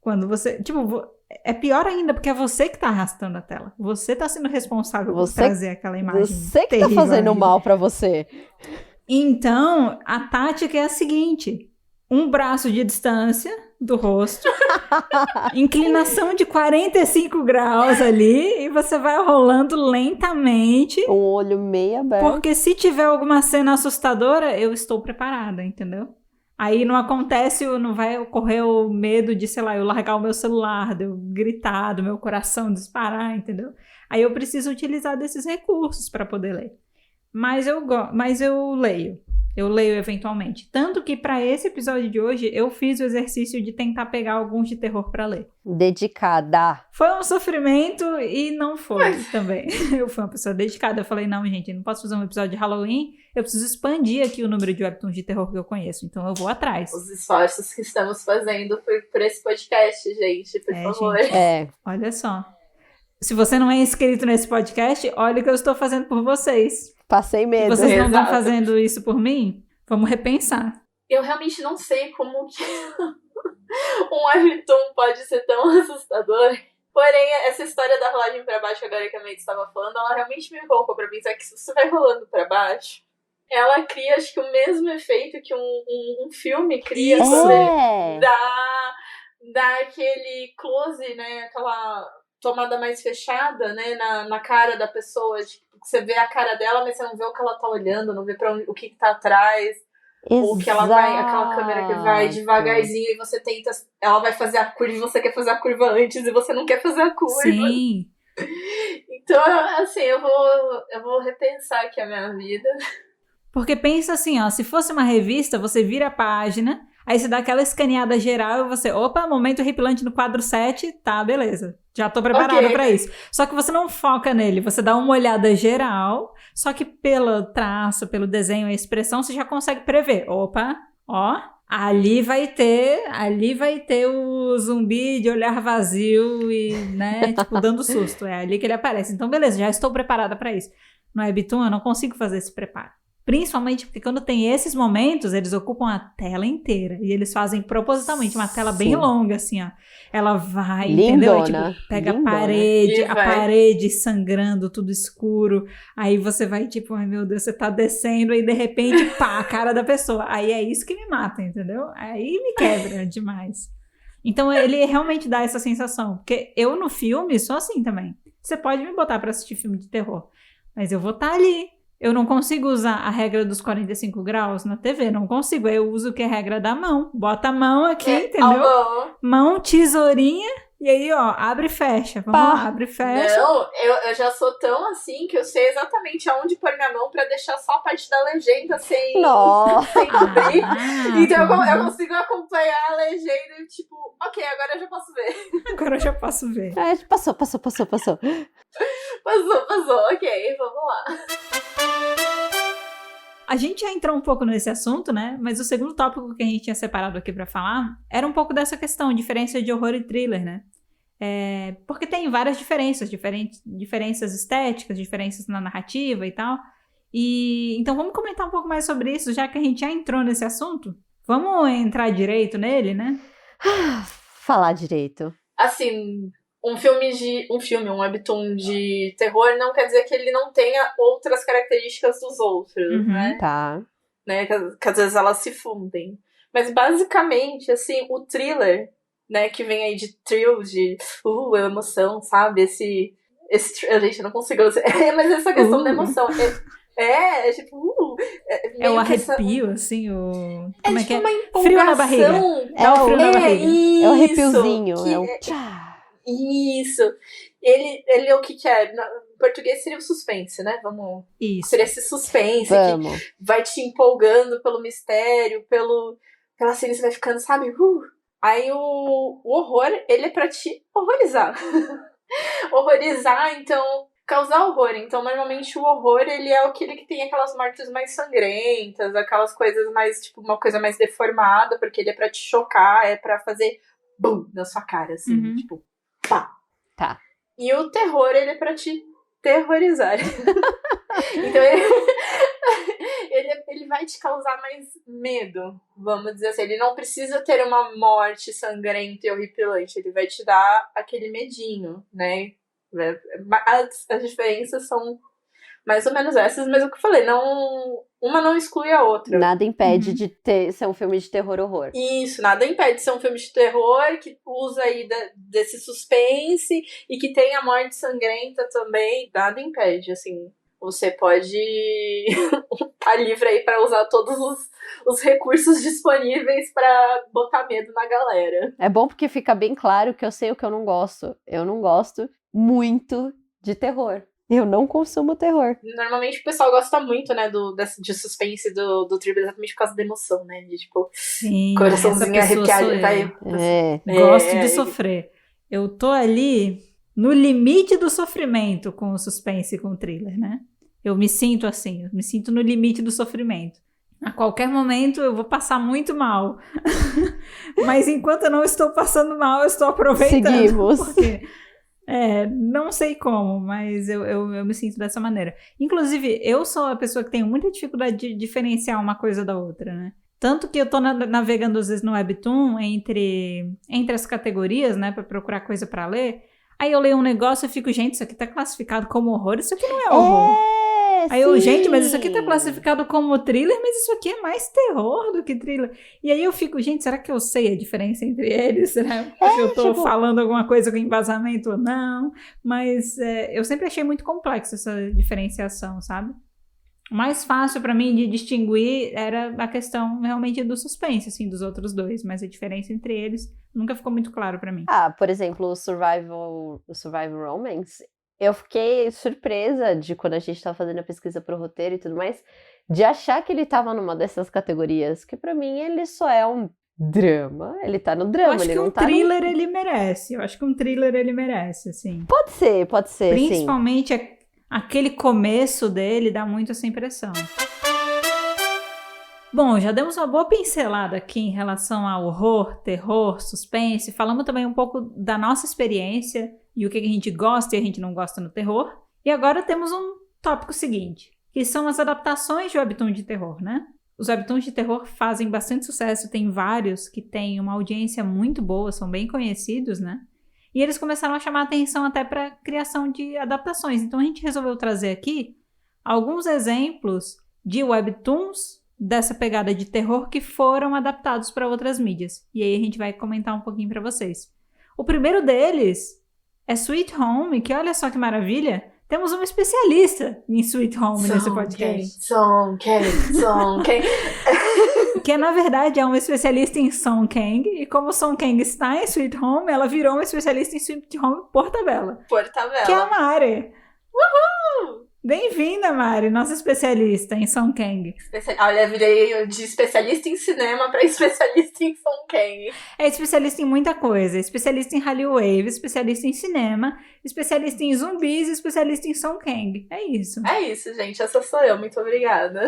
quando você... Tipo... É pior ainda, porque é você que tá arrastando a tela. Você tá sendo responsável por trazer aquela imagem. Você que tá fazendo mal pra você. Então, a tática é a seguinte. Um braço de distância, do rosto, inclinação de 45 graus ali, e você vai rolando lentamente. Um olho meio aberto. Porque se tiver alguma cena assustadora, eu estou preparada, entendeu? Aí não acontece, não vai ocorrer o medo de, sei lá, eu largar o meu celular, de eu gritar, do meu coração disparar, entendeu? Aí eu preciso utilizar desses recursos para poder ler. Mas eu leio. Eu leio eventualmente. Tanto que para esse episódio de hoje, eu fiz o exercício de tentar pegar alguns de terror para ler. Dedicada. Foi um sofrimento e não foi também. Eu fui uma pessoa dedicada. Eu falei, não, gente, eu não posso fazer um episódio de Halloween. Eu preciso expandir aqui o número de webtoons de terror que eu conheço. Então eu vou atrás. Os esforços que estamos fazendo por esse podcast, gente, por favor. Gente, olha só. Se você não é inscrito nesse podcast, olha o que eu estou fazendo por vocês. Passei medo. Vocês não estão fazendo isso por mim? Vamos repensar. Eu realmente não sei como que um webtoon pode ser tão assustador. Porém, essa história da rolagem pra baixo, agora que a Maite estava falando, ela realmente me colocou pra pensar que se você vai rolando pra baixo, ela cria, acho que o mesmo efeito que um filme cria. Dá aquele close, né? Aquela tomada mais fechada, né, na cara da pessoa. Tipo, você vê a cara dela, mas você não vê o que ela tá olhando, não vê o que tá atrás. Exato. Ou que ela vai, aquela câmera que vai devagarzinho e você tenta, ela vai fazer a curva e você quer fazer a curva antes e você não quer fazer a curva. Sim. Então, assim, eu vou repensar aqui a minha vida. Porque pensa assim, ó, se fosse uma revista, você vira a página, aí você dá aquela escaneada geral e você, opa, momento horripilante no quadro 7, tá, beleza. Já tô preparada pra isso. Só que você não foca nele, você dá uma olhada geral, só que pelo traço, pelo desenho, a expressão, você já consegue prever. Opa, ó, ali vai ter o zumbi de olhar vazio e, né, tipo, dando susto. É ali que ele aparece. Então, beleza, já estou preparada pra isso. No Webtoon, eu não consigo fazer esse preparo. Principalmente porque quando tem esses momentos, eles ocupam a tela inteira. E eles fazem propositalmente uma tela bem longa, assim, ó. Ela vai, lindona, entendeu? Tipo, pega lindona. a parede sangrando, tudo escuro. Aí você vai, tipo, ai meu Deus, você tá descendo e de repente, pá, a cara da pessoa. Aí é isso que me mata, entendeu? Aí me quebra demais. Então ele realmente dá essa sensação. Porque eu no filme sou assim também. Você pode me botar pra assistir filme de terror, mas eu vou estar ali. Eu não consigo usar a regra dos 45 graus na TV, não consigo. Eu uso o que é a regra da mão. Bota a mão aqui, entendeu? Mão, tesourinha, e aí, ó, abre e fecha. Vamos lá, abre e fecha. Não, eu já sou tão assim que eu sei exatamente aonde pôr minha mão pra deixar só a parte da legenda sem abrir. Então eu consigo acompanhar a legenda e tipo, ok, agora eu já posso ver. Agora eu já posso ver. Passou. Passou, ok, vamos lá. A gente já entrou um pouco nesse assunto, né? Mas o segundo tópico que a gente tinha separado aqui pra falar era um pouco dessa questão, diferença de horror e thriller, né? Porque tem várias diferenças estéticas, diferenças na narrativa e tal. E então vamos comentar um pouco mais sobre isso, já que a gente já entrou nesse assunto. Vamos entrar direito nele, né? Falar direito. Assim, um webtoon de terror não quer dizer que ele não tenha outras características dos outros, né? Tá. Né? Que às vezes elas se fundem. Mas basicamente, assim, o thriller, né, que vem aí de thrill, de emoção, sabe? Gente, eu não consigo dizer. Mas essa questão da emoção. É tipo. É o arrepio, assim, como é que é? Uma empolgação. Frio na barriga. Dá o frio na barriga. É o arrepiozinho. Isso. Ele é o que é? Em português seria o suspense, né? Vamos. Isso. Seria esse suspense que vai te empolgando pelo mistério, pela cena, você vai ficando, sabe? Aí o horror, ele é pra te horrorizar. Horrorizar, então, causar horror. Então, normalmente o horror, ele é aquele que tem aquelas mortes mais sangrentas, aquelas coisas mais, tipo, uma coisa mais deformada, porque ele é pra te chocar, é pra fazer bum na sua cara, assim, tipo, pá. Tá. E o terror, ele é pra te terrorizar. Então, ele vai te causar mais medo, vamos dizer assim. Ele não precisa ter uma morte sangrenta e horripilante. Ele vai te dar aquele medinho, né? As diferenças são mais ou menos essas, mas o que eu falei, uma não exclui a outra. Nada impede de ser um filme de terror-horror. Isso, nada impede de ser um filme de terror que usa aí desse suspense e que tem a morte sangrenta também. Nada impede, assim. Você pode estar livre aí pra usar todos os recursos disponíveis pra botar medo na galera. É bom porque fica bem claro que eu sei o que eu não gosto. Eu não gosto muito de terror. Eu não consumo terror. Normalmente o pessoal gosta muito, né, de suspense do thriller, exatamente por causa da emoção, né? De tipo, Sim, coraçãozinho arrepiado. Gosto de sofrer. Eu tô ali no limite do sofrimento com o suspense e com o thriller, né? Eu me sinto assim, eu me sinto no limite do sofrimento. A qualquer momento eu vou passar muito mal. Mas enquanto eu não estou passando mal, eu estou aproveitando. Seguimos. Porque, não sei como, mas eu me sinto dessa maneira. Inclusive, eu sou a pessoa que tem muita dificuldade de diferenciar uma coisa da outra, né? Tanto que eu tô navegando às vezes no Webtoon entre as categorias, né? Pra procurar coisa pra ler. Aí eu leio um negócio e fico, gente, isso aqui tá classificado como horror, isso aqui não é horror. Aí eu, gente, mas isso aqui tá classificado como thriller, mas isso aqui é mais terror do que thriller. E aí eu fico, gente, será que eu sei a diferença entre eles? Será que eu tô falando alguma coisa com embasamento ou não? Mas eu sempre achei muito complexo essa diferenciação, sabe? O mais fácil pra mim de distinguir era a questão realmente do suspense, assim, dos outros dois. Mas a diferença entre eles nunca ficou muito claro pra mim. Por exemplo, o Survival Romance, eu fiquei surpresa de quando a gente tava fazendo a pesquisa pro roteiro e tudo mais, de achar que ele tava numa dessas categorias, que pra mim ele só é um drama, ele tá no drama, ele não tá Eu acho que um thriller ele merece, assim. Pode ser, Principalmente aquele começo dele dá muito essa impressão. Bom, já demos uma boa pincelada aqui em relação ao horror, terror, suspense. Falamos também um pouco da nossa experiência e o que a gente gosta e a gente não gosta no terror. E agora temos um tópico seguinte, que são as adaptações de webtoon de terror, né? Os webtoons de terror fazem bastante sucesso, tem vários que têm uma audiência muito boa, são bem conhecidos, né? E eles começaram a chamar a atenção até para a criação de adaptações. Então a gente resolveu trazer aqui alguns exemplos de webtoons dessa pegada de terror que foram adaptados para outras mídias. E aí a gente vai comentar um pouquinho para vocês. O primeiro deles é Sweet Home, que olha só que maravilha. Temos um especialista em Sweet Home nesse podcast. Song Kang. Que na verdade é uma especialista em Song Kang. E como Song Kang está em Sweet Home, ela virou uma especialista em Sweet Home por tabela. Que é a Mari. Uhul! Bem-vinda, Mari, nossa especialista em Song Kang. Olha, virei de especialista em cinema para especialista em Song Kang. É especialista em muita coisa. Especialista em Hallywave, especialista em cinema, especialista em zumbis, especialista em Song Kang. É isso. É isso, gente. Essa sou eu. Muito obrigada.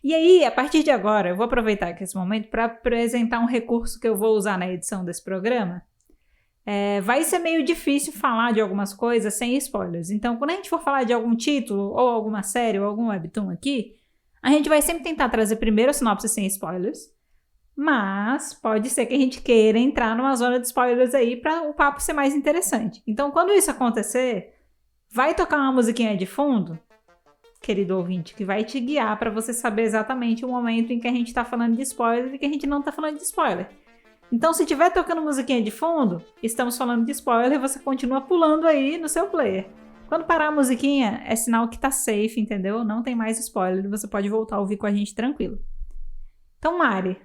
E aí, a partir de agora, eu vou aproveitar aqui esse momento para apresentar um recurso que eu vou usar na edição desse programa. Vai ser meio difícil falar de algumas coisas sem spoilers. Então, quando a gente for falar de algum título, ou alguma série, ou algum webtoon aqui, a gente vai sempre tentar trazer primeiro a sinopse sem spoilers. Mas pode ser que a gente queira entrar numa zona de spoilers aí para o papo ser mais interessante. Então, quando isso acontecer, vai tocar uma musiquinha de fundo, querido ouvinte, que vai te guiar para você saber exatamente o momento em que a gente tá falando de spoiler e que a gente não tá falando de spoiler. Então, se tiver tocando musiquinha de fundo, estamos falando de spoiler e você continua pulando aí no seu player. Quando parar a musiquinha, é sinal que tá safe, entendeu? Não tem mais spoiler e você pode voltar a ouvir com a gente tranquilo. Então, Mari,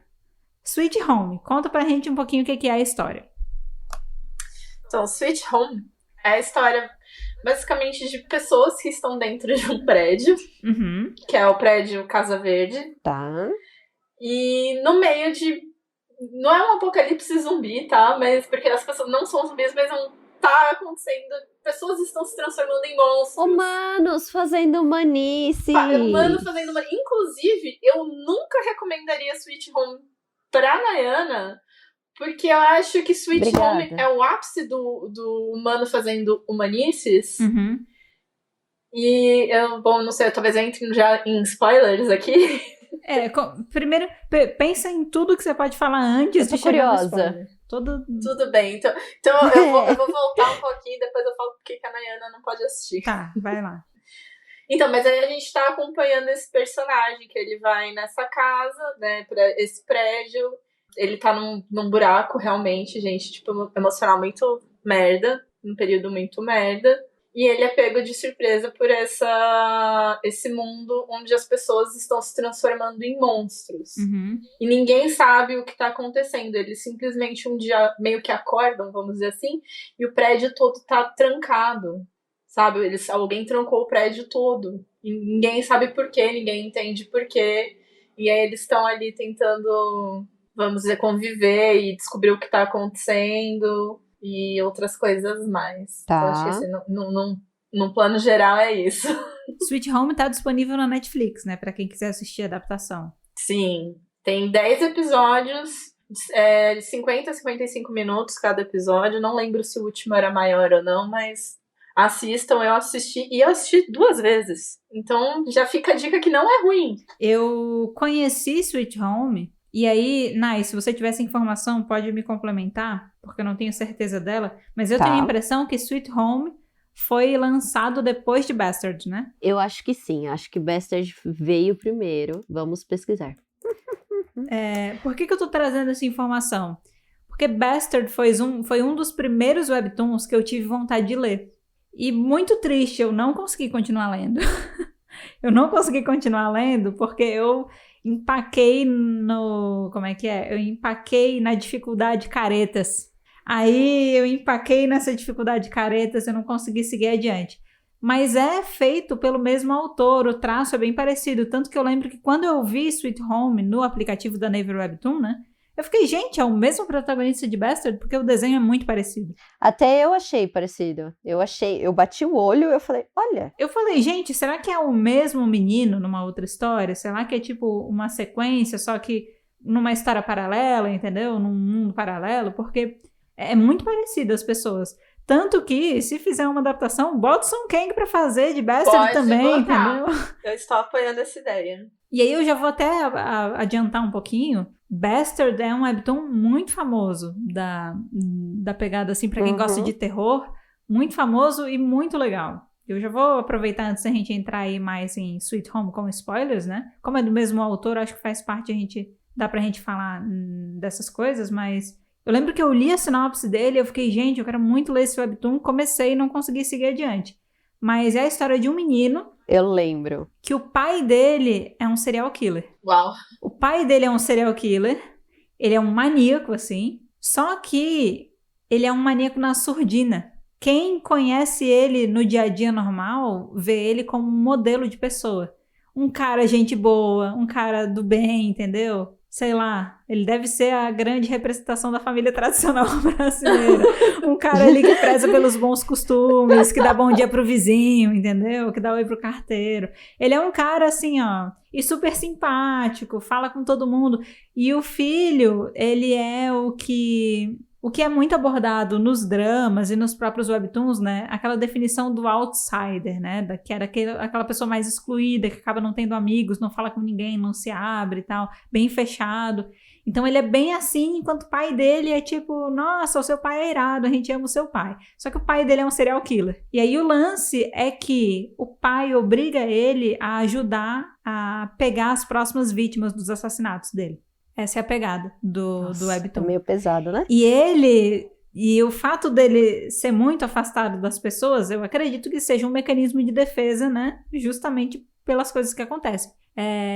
Sweet Home, conta pra gente um pouquinho o que é a história. Então, Sweet Home é a história basicamente de pessoas que estão dentro de um prédio, que é o prédio Casa Verde. Tá. E no meio de... Não é um apocalipse zumbi, tá? Mas porque as pessoas não são zumbis, mas não tá acontecendo. Pessoas estão se transformando em monstros. Humanos fazendo humanice. Humanos fazendo humanice. Inclusive, eu nunca recomendaria Sweet Home pra Nayana, porque eu acho que Sweet Home é o ápice do humano fazendo humanices. E eu, não sei, talvez eu entre já em spoilers aqui. Primeiro, pensa em tudo que você pode falar antes de chegar no spoiler. Tudo bem, então eu vou voltar um pouquinho, depois eu falo porque a Nayana não pode assistir. Tá, vai lá. Então, mas aí a gente tá acompanhando esse personagem, que ele vai nessa casa, né, pra esse prédio. Ele tá num buraco, realmente, gente, tipo, emocional muito merda, num período muito merda. E ele é pego de surpresa por esse mundo onde as pessoas estão se transformando em monstros. Uhum. E ninguém sabe o que tá acontecendo. Eles simplesmente um dia meio que acordam, vamos dizer assim, e o prédio todo tá trancado. Sabe? Alguém trancou o prédio todo. E ninguém sabe por quê, ninguém entende por quê. E aí eles estão ali tentando, vamos dizer, conviver e descobrir o que tá acontecendo e outras coisas mais. Tá. Então, acho que assim, num plano geral é isso. Sweet Home tá disponível na Netflix, né? Pra quem quiser assistir a adaptação. Sim. Tem 10 episódios, de 50 a 55 minutos cada episódio. Não lembro se o último era maior ou não, mas assistam. Eu assisti 2 vezes. Então já fica a dica que não é ruim. Eu conheci Sweet Home, e aí, Nai, se você tiver essa informação, pode me complementar, porque eu não tenho certeza dela, mas eu Tá. tenho a impressão que Sweet Home foi lançado depois de Bastard, né? Eu acho que sim, acho que Bastard veio primeiro. Vamos pesquisar. Por que eu tô trazendo essa informação? Porque Bastard foi um dos primeiros webtoons que eu tive vontade de ler. E muito triste, eu não consegui continuar lendo. Eu não consegui continuar lendo porque eu empaquei no... Como é que é? Eu empaquei na dificuldade caretas. Aí eu empaquei nessa dificuldade caretas, eu não consegui seguir adiante. Mas é feito pelo mesmo autor, o traço é bem parecido. Tanto que eu lembro que quando eu vi Sweet Home no aplicativo da Naver Webtoon, né? Eu fiquei, gente, é o mesmo protagonista de Bastard, porque o desenho é muito parecido. Até eu achei parecido. Eu bati o olho e eu falei, olha. Eu falei, gente, será que é o mesmo menino numa outra história? Será que é tipo uma sequência, só que numa história paralela, entendeu? Num mundo paralelo? Porque é muito parecido as pessoas. Tanto que, se fizer uma adaptação, bota o Song Kang pra fazer de Bastard também, entendeu? Eu estou apoiando essa ideia. E aí eu já vou até adiantar um pouquinho. Bastard é um webtoon muito famoso da pegada, assim, pra quem gosta de terror. Muito famoso e muito legal. Eu já vou aproveitar antes da gente entrar aí mais em Sweet Home com spoilers, né? Como é do mesmo autor, acho que faz parte, dá pra gente falar dessas coisas, mas eu lembro que eu li a sinopse dele e eu fiquei, gente, eu quero muito ler esse webtoon. Comecei e não consegui seguir adiante. Mas é a história de um menino. Eu lembro. Que o pai dele é um serial killer. Uau. O pai dele é um serial killer. Ele é um maníaco, assim. Só que ele é um maníaco na surdina. Quem conhece ele no dia a dia normal, vê ele como um modelo de pessoa. Um cara gente boa, um cara do bem, entendeu? Sei lá, ele deve ser a grande representação da família tradicional brasileira. Um cara ali que preza pelos bons costumes, que dá bom dia pro vizinho, entendeu? Que dá oi pro carteiro. Ele é um cara assim, ó, e super simpático, fala com todo mundo. E o filho, ele é o que é muito abordado nos dramas e nos próprios webtoons, né? Aquela definição do outsider, né? Que era aquela pessoa mais excluída, que acaba não tendo amigos, não fala com ninguém, não se abre e tal, bem fechado. Então ele é bem assim, enquanto o pai dele é tipo, nossa, o seu pai é irado, a gente ama o seu pai. Só que o pai dele é um serial killer. E aí o lance é que o pai obriga ele a ajudar a pegar as próximas vítimas dos assassinatos dele. Essa é a pegada do webtoon. É meio pesado, né? E o fato dele ser muito afastado das pessoas, eu acredito que seja um mecanismo de defesa, né? Justamente pelas coisas que acontecem.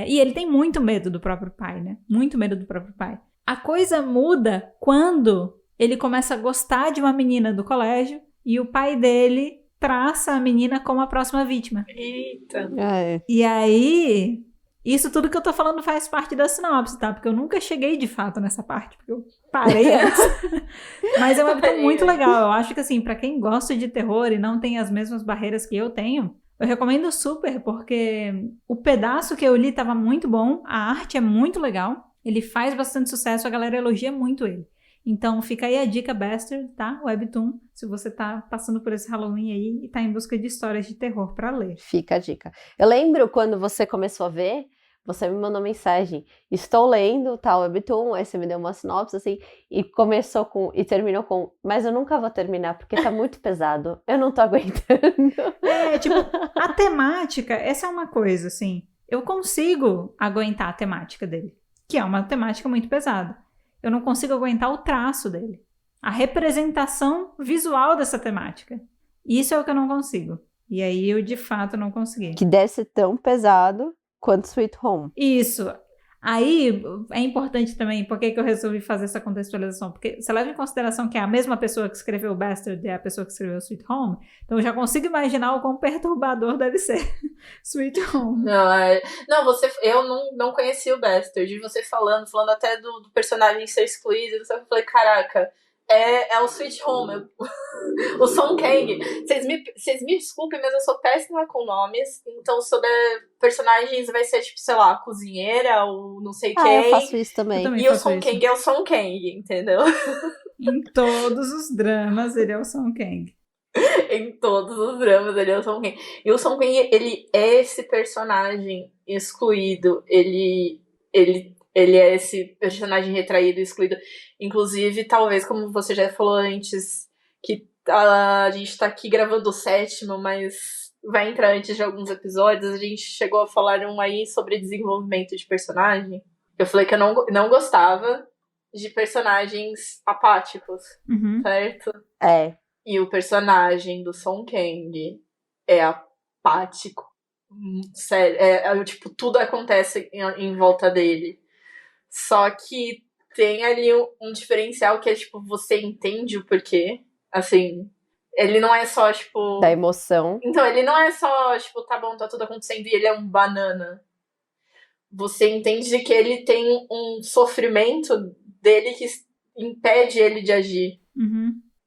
E ele tem muito medo do próprio pai, né? Muito medo do próprio pai. A coisa muda quando ele começa a gostar de uma menina do colégio e o pai dele traça a menina como a próxima vítima. Eita! E aí... Isso tudo que eu tô falando faz parte da sinopse, tá? Porque eu nunca cheguei de fato nessa parte, porque eu parei antes. Mas é uma webtoon muito legal. Eu acho que, assim, pra quem gosta de terror e não tem as mesmas barreiras que eu tenho, eu recomendo super, porque o pedaço que eu li tava muito bom, a arte é muito legal, ele faz bastante sucesso, a galera elogia muito ele. Então fica aí a dica Bastard, tá? Webtoon, se você tá passando por esse Halloween aí e tá em busca de histórias de terror pra ler. Fica a dica. Eu lembro quando você começou a ver, você me mandou mensagem, estou lendo tal webtoon, aí você me deu uma sinopse, assim, e terminou com, mas eu nunca vou terminar, porque tá muito pesado, eu não tô aguentando. Tipo, a temática, essa é uma coisa, assim, eu consigo aguentar a temática dele, que é uma temática muito pesada. Eu não consigo aguentar o traço dele, a representação visual dessa temática. Isso é o que eu não consigo. E aí eu, de fato, não consegui. Que deve ser tão pesado quanto Sweet Home. Isso. Aí é importante também, por que eu resolvi fazer essa contextualização? Porque você leva em consideração que é a mesma pessoa que escreveu Bastard é a pessoa que escreveu Sweet Home, então eu já consigo imaginar o quão perturbador deve ser Sweet Home. Eu não conhecia o Bastard. E você falando até do personagem ser excluído, eu falei, caraca, é o Sweet Home, o Song Kang. Vocês me desculpem, mas eu sou péssima com nomes, então se eu der personagens vai ser tipo, sei lá, cozinheira ou não sei quem. Eu faço isso também. E o Song Kang é o Song Kang, entendeu? Em todos os dramas ele é o Song Kang. Em todos os dramas ele é o Song Kang. E o Song Kang, ele é esse personagem excluído, ele é esse personagem retraído, excluído. Inclusive, talvez, como você já falou antes, que a gente tá aqui gravando o 7º, mas vai entrar antes de alguns episódios. A gente chegou a falar aí sobre desenvolvimento de personagem. Eu falei que eu não gostava de personagens apáticos, certo? É. E o personagem do Song Kang é apático. Sério, tipo, tudo acontece em volta dele. Só que tem ali um diferencial que é, tipo, você entende o porquê. Assim, ele não é só, tipo... Da emoção. Então, ele não é só, tipo, tá bom, tá tudo acontecendo e ele é um banana. Você entende que ele tem um sofrimento dele que impede ele de agir.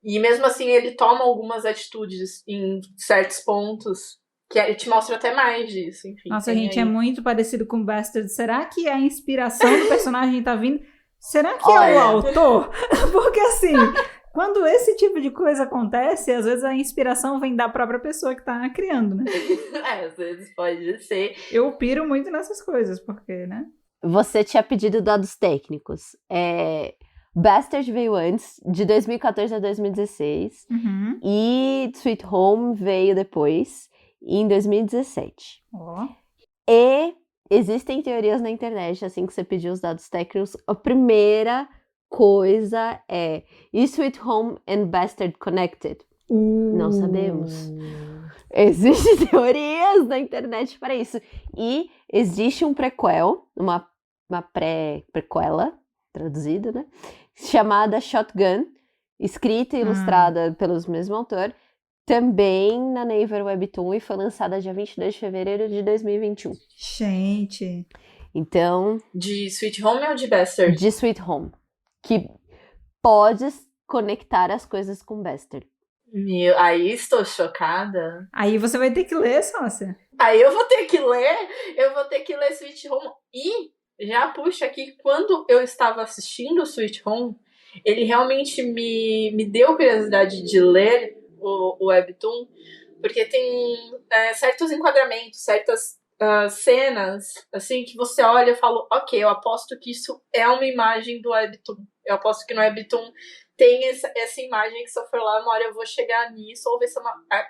E mesmo assim, ele toma algumas atitudes em certos pontos que te mostra até mais disso, enfim. Nossa, gente, é muito parecido com Bastard. Será que a inspiração do personagem tá vindo? Será que é o autor? Porque assim, quando esse tipo de coisa acontece, às vezes a inspiração vem da própria pessoa que tá criando, né? Às vezes pode ser. Eu piro muito nessas coisas, porque, né? Você tinha pedido dados técnicos. Bastard veio antes, de 2014 a 2016. E Sweet Home veio depois, em 2017. E existem teorias na internet, assim que você pediu os dados técnicos. A primeira coisa é: is Sweet Home and Bastard connected? Não sabemos. Existem teorias na internet para isso. E existe um prequel, uma prequela, traduzido, né? Chamada Shotgun, escrita e ilustrada pelos mesmos autor, também na Naver Webtoon, e foi lançada dia 22 de fevereiro de 2021. Gente. Então... De Sweet Home ou de Bastard? De Sweet Home. Que pode conectar as coisas com Bastard. Aí estou chocada. Aí você vai ter que ler, sócia. Aí eu vou ter que ler Sweet Home. E já puxa aqui, quando eu estava assistindo o Sweet Home, ele realmente me deu curiosidade de ler o Webtoon, porque tem certos enquadramentos, certas cenas, assim, que você olha e fala, ok, eu aposto que isso é uma imagem do Webtoon. Eu aposto que no Webtoon tem essa imagem que se eu for lá, uma hora eu vou chegar nisso, ou ver se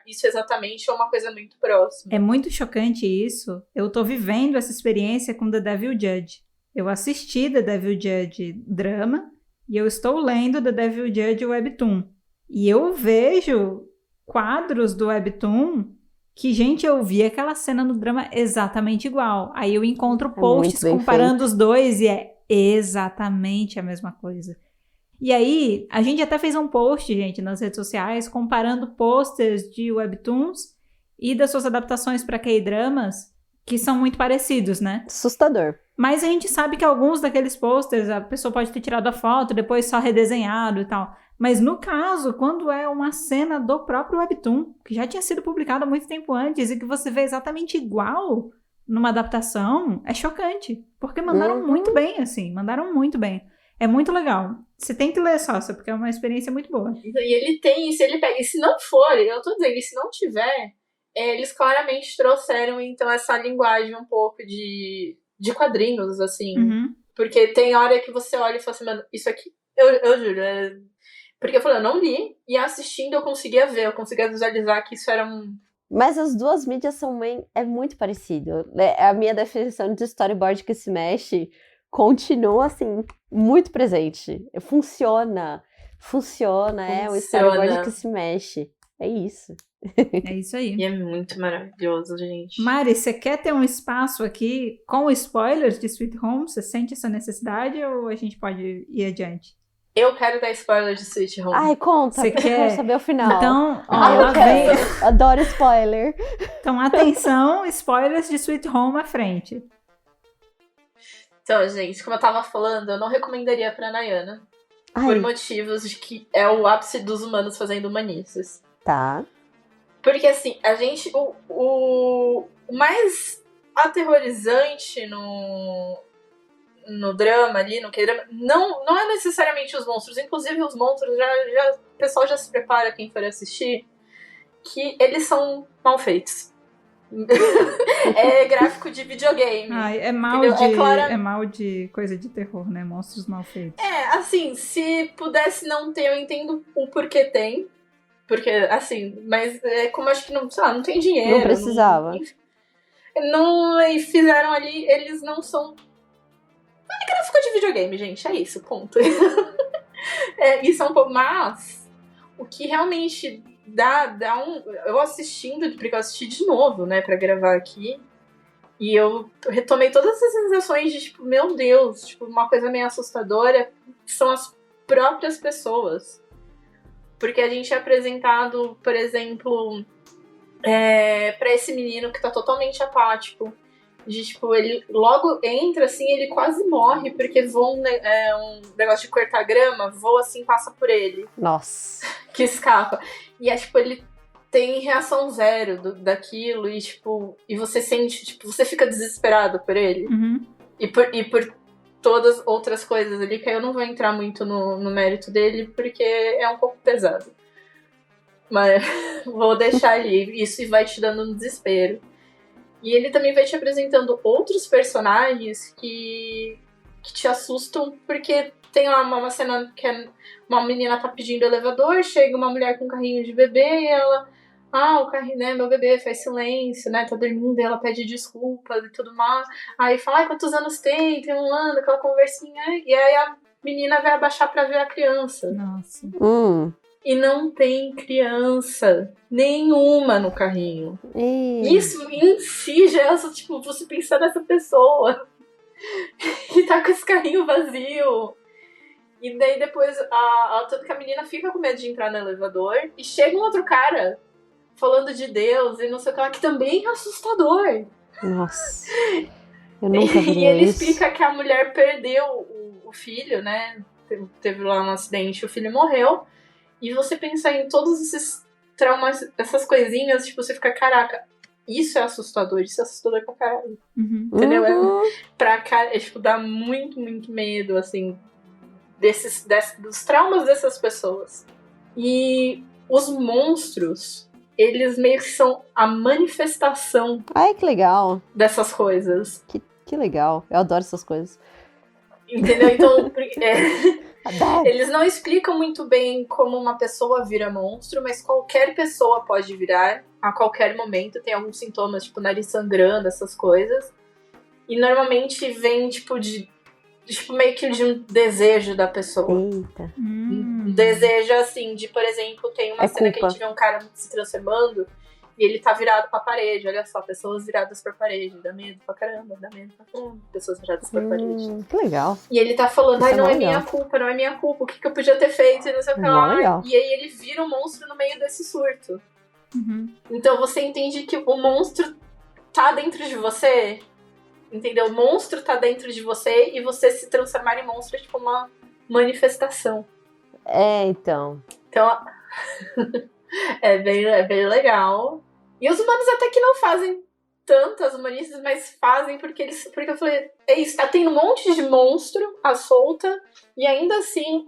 isso exatamente é uma coisa muito próxima. É muito chocante isso. Eu tô vivendo essa experiência com The Devil Judge. Eu assisti The Devil Judge drama e eu estou lendo The Devil Judge Webtoon. E eu vejo quadros do Webtoon que, gente, eu vi aquela cena no drama exatamente igual. Aí eu encontro posts comparando os dois e é exatamente a mesma coisa. E aí, a gente até fez um post, gente, nas redes sociais, comparando posters de Webtoons e das suas adaptações para K-dramas, que são muito parecidos, né? Assustador. Mas a gente sabe que alguns daqueles posters, a pessoa pode ter tirado a foto, depois só redesenhado e tal. Mas no caso, quando é uma cena do próprio Webtoon, que já tinha sido publicado há muito tempo antes, e que você vê exatamente igual numa adaptação, é chocante. Porque mandaram muito bem, assim, mandaram muito bem. É muito legal. Você tem que ler, Sócia, porque é uma experiência muito boa. E ele tem, se ele pega, e se não for, eu tô dizendo, e se não tiver, eles claramente trouxeram, então, essa linguagem um pouco de de quadrinhos, assim. Uhum. Porque tem hora que você olha e fala assim, mano, isso aqui, eu juro, porque eu falei, eu não li, e assistindo eu conseguia ver, eu conseguia visualizar que isso era um... Mas as duas mídias são é muito parecido. A minha definição de storyboard que se mexe continua, assim, muito presente. Funciona, é um storyboard que se mexe. É isso. É isso aí. E é muito maravilhoso, gente. Mari, você quer ter um espaço aqui com spoilers de Sweet Home? Você sente essa necessidade ou a gente pode ir adiante? Eu quero dar spoiler de Sweet Home. Ai, conta, Você porque eu quero saber o final. Então, ó, eu quero. Adoro spoiler. Então, atenção, spoilers de Sweet Home à frente. Então, gente, como eu tava falando, eu não recomendaria pra Nayana. Ai. Por motivos de que é o ápice dos humanos fazendo humanices. Tá. Porque, assim, a gente... O mais aterrorizante no drama ali, no K-drama, não é necessariamente os monstros. Inclusive, os monstros, o pessoal já se prepara, quem for assistir, que eles são mal feitos. É gráfico de videogame. Ai, é mal é mal de coisa de terror, né? Monstros mal feitos. É, assim, se pudesse não ter, eu entendo o porquê tem. Porque, assim, mas como acho que não, sei lá, não tem dinheiro. Não precisava. E fizeram ali, eles não são... É gráfico de videogame, gente, é isso, ponto. Isso é um pouco... Mas, o que realmente dá um... Eu assistindo, porque eu assisti de novo, né, pra gravar aqui, e eu retomei todas essas sensações de, tipo, meu Deus, tipo, uma coisa meio assustadora, são as próprias pessoas. Porque a gente é apresentado, por exemplo, pra esse menino que tá totalmente apático. De, tipo, ele logo entra, assim, ele quase morre, porque voa um negócio de cortar grama, voa assim, passa por ele. Nossa. Que escapa. E tipo, ele tem reação zero daquilo, e tipo, e você sente, tipo, você fica desesperado por ele. Uhum. E por todas outras coisas ali, que eu não vou entrar muito no mérito dele, porque é um pouco pesado. Mas vou deixar ali, isso vai te dando um desespero. E ele também vai te apresentando outros personagens que te assustam, porque tem uma cena que uma menina tá pedindo elevador, chega uma mulher com um carrinho de bebê e ela... o carrinho, né, meu bebê faz silêncio, né, tá dormindo, e ela pede desculpas e tudo mais. Aí fala, quantos anos tem um ano, aquela conversinha. E aí a menina vai abaixar pra ver a criança. Nossa. E não tem criança nenhuma no carrinho. Isso em si já é, tipo, você pensar nessa pessoa que tá com esse carrinho vazio. E daí depois, tanto que a menina fica com medo de entrar no elevador, e chega um outro cara falando de Deus e não sei o que lá, que também é assustador. Nossa. Eu nunca vi isso. E ele explica que a mulher perdeu o filho, né? Teve lá um acidente, o filho morreu. E você pensar em todos esses traumas, essas coisinhas, tipo, você fica, caraca, isso é assustador pra caralho. Uhum. Entendeu? Tipo, dá muito, muito medo, assim, dos traumas dessas pessoas. E os monstros, eles meio que são a manifestação. Ai, que legal. Dessas coisas. Que legal. Eu adoro essas coisas. Entendeu? Então, eles não explicam muito bem como uma pessoa vira monstro, mas qualquer pessoa pode virar a qualquer momento. Tem alguns sintomas, tipo nariz sangrando, essas coisas. E normalmente vem, tipo, meio que de um desejo da pessoa. Eita. Um desejo, assim, de, por exemplo, tem uma cena que a gente vê um cara se transformando e ele tá virado pra parede. Olha só, pessoas viradas pra parede. Dá medo pra caramba. Pessoas viradas pra parede. Que legal. E ele tá falando, não é minha culpa, não é minha culpa. O que eu podia ter feito e não sei o que lá. Legal. E aí ele vira um monstro no meio desse surto. Uhum. Então você entende que o monstro tá dentro de você. Entendeu? O monstro tá dentro de você e você se transformar em monstro é tipo uma manifestação. Então. Então, é bem legal. E os humanos até que não fazem tantas humanices, mas fazem porque eu falei, é isso, tá tendo um monte de monstro à solta, e ainda assim,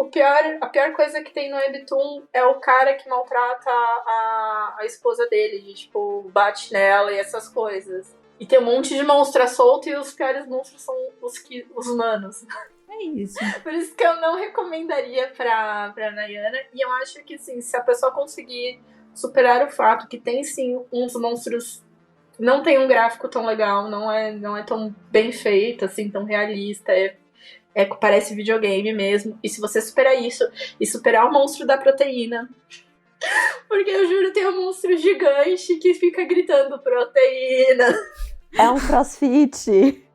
a pior coisa que tem no Webtoon é o cara que maltrata a esposa dele, de tipo, bate nela e essas coisas. E tem um monte de monstro solto e os piores monstros são os humanos. É isso. Por isso que eu não recomendaria pra Nayana. E eu acho que, assim, se a pessoa conseguir superar o fato que tem, sim, uns monstros... Não tem um gráfico tão legal, não é tão bem feito, assim, tão realista. Parece videogame mesmo. E se você superar isso e superar o monstro da proteína... Porque eu juro, tem um monstro gigante que fica gritando proteína. É um crossfit.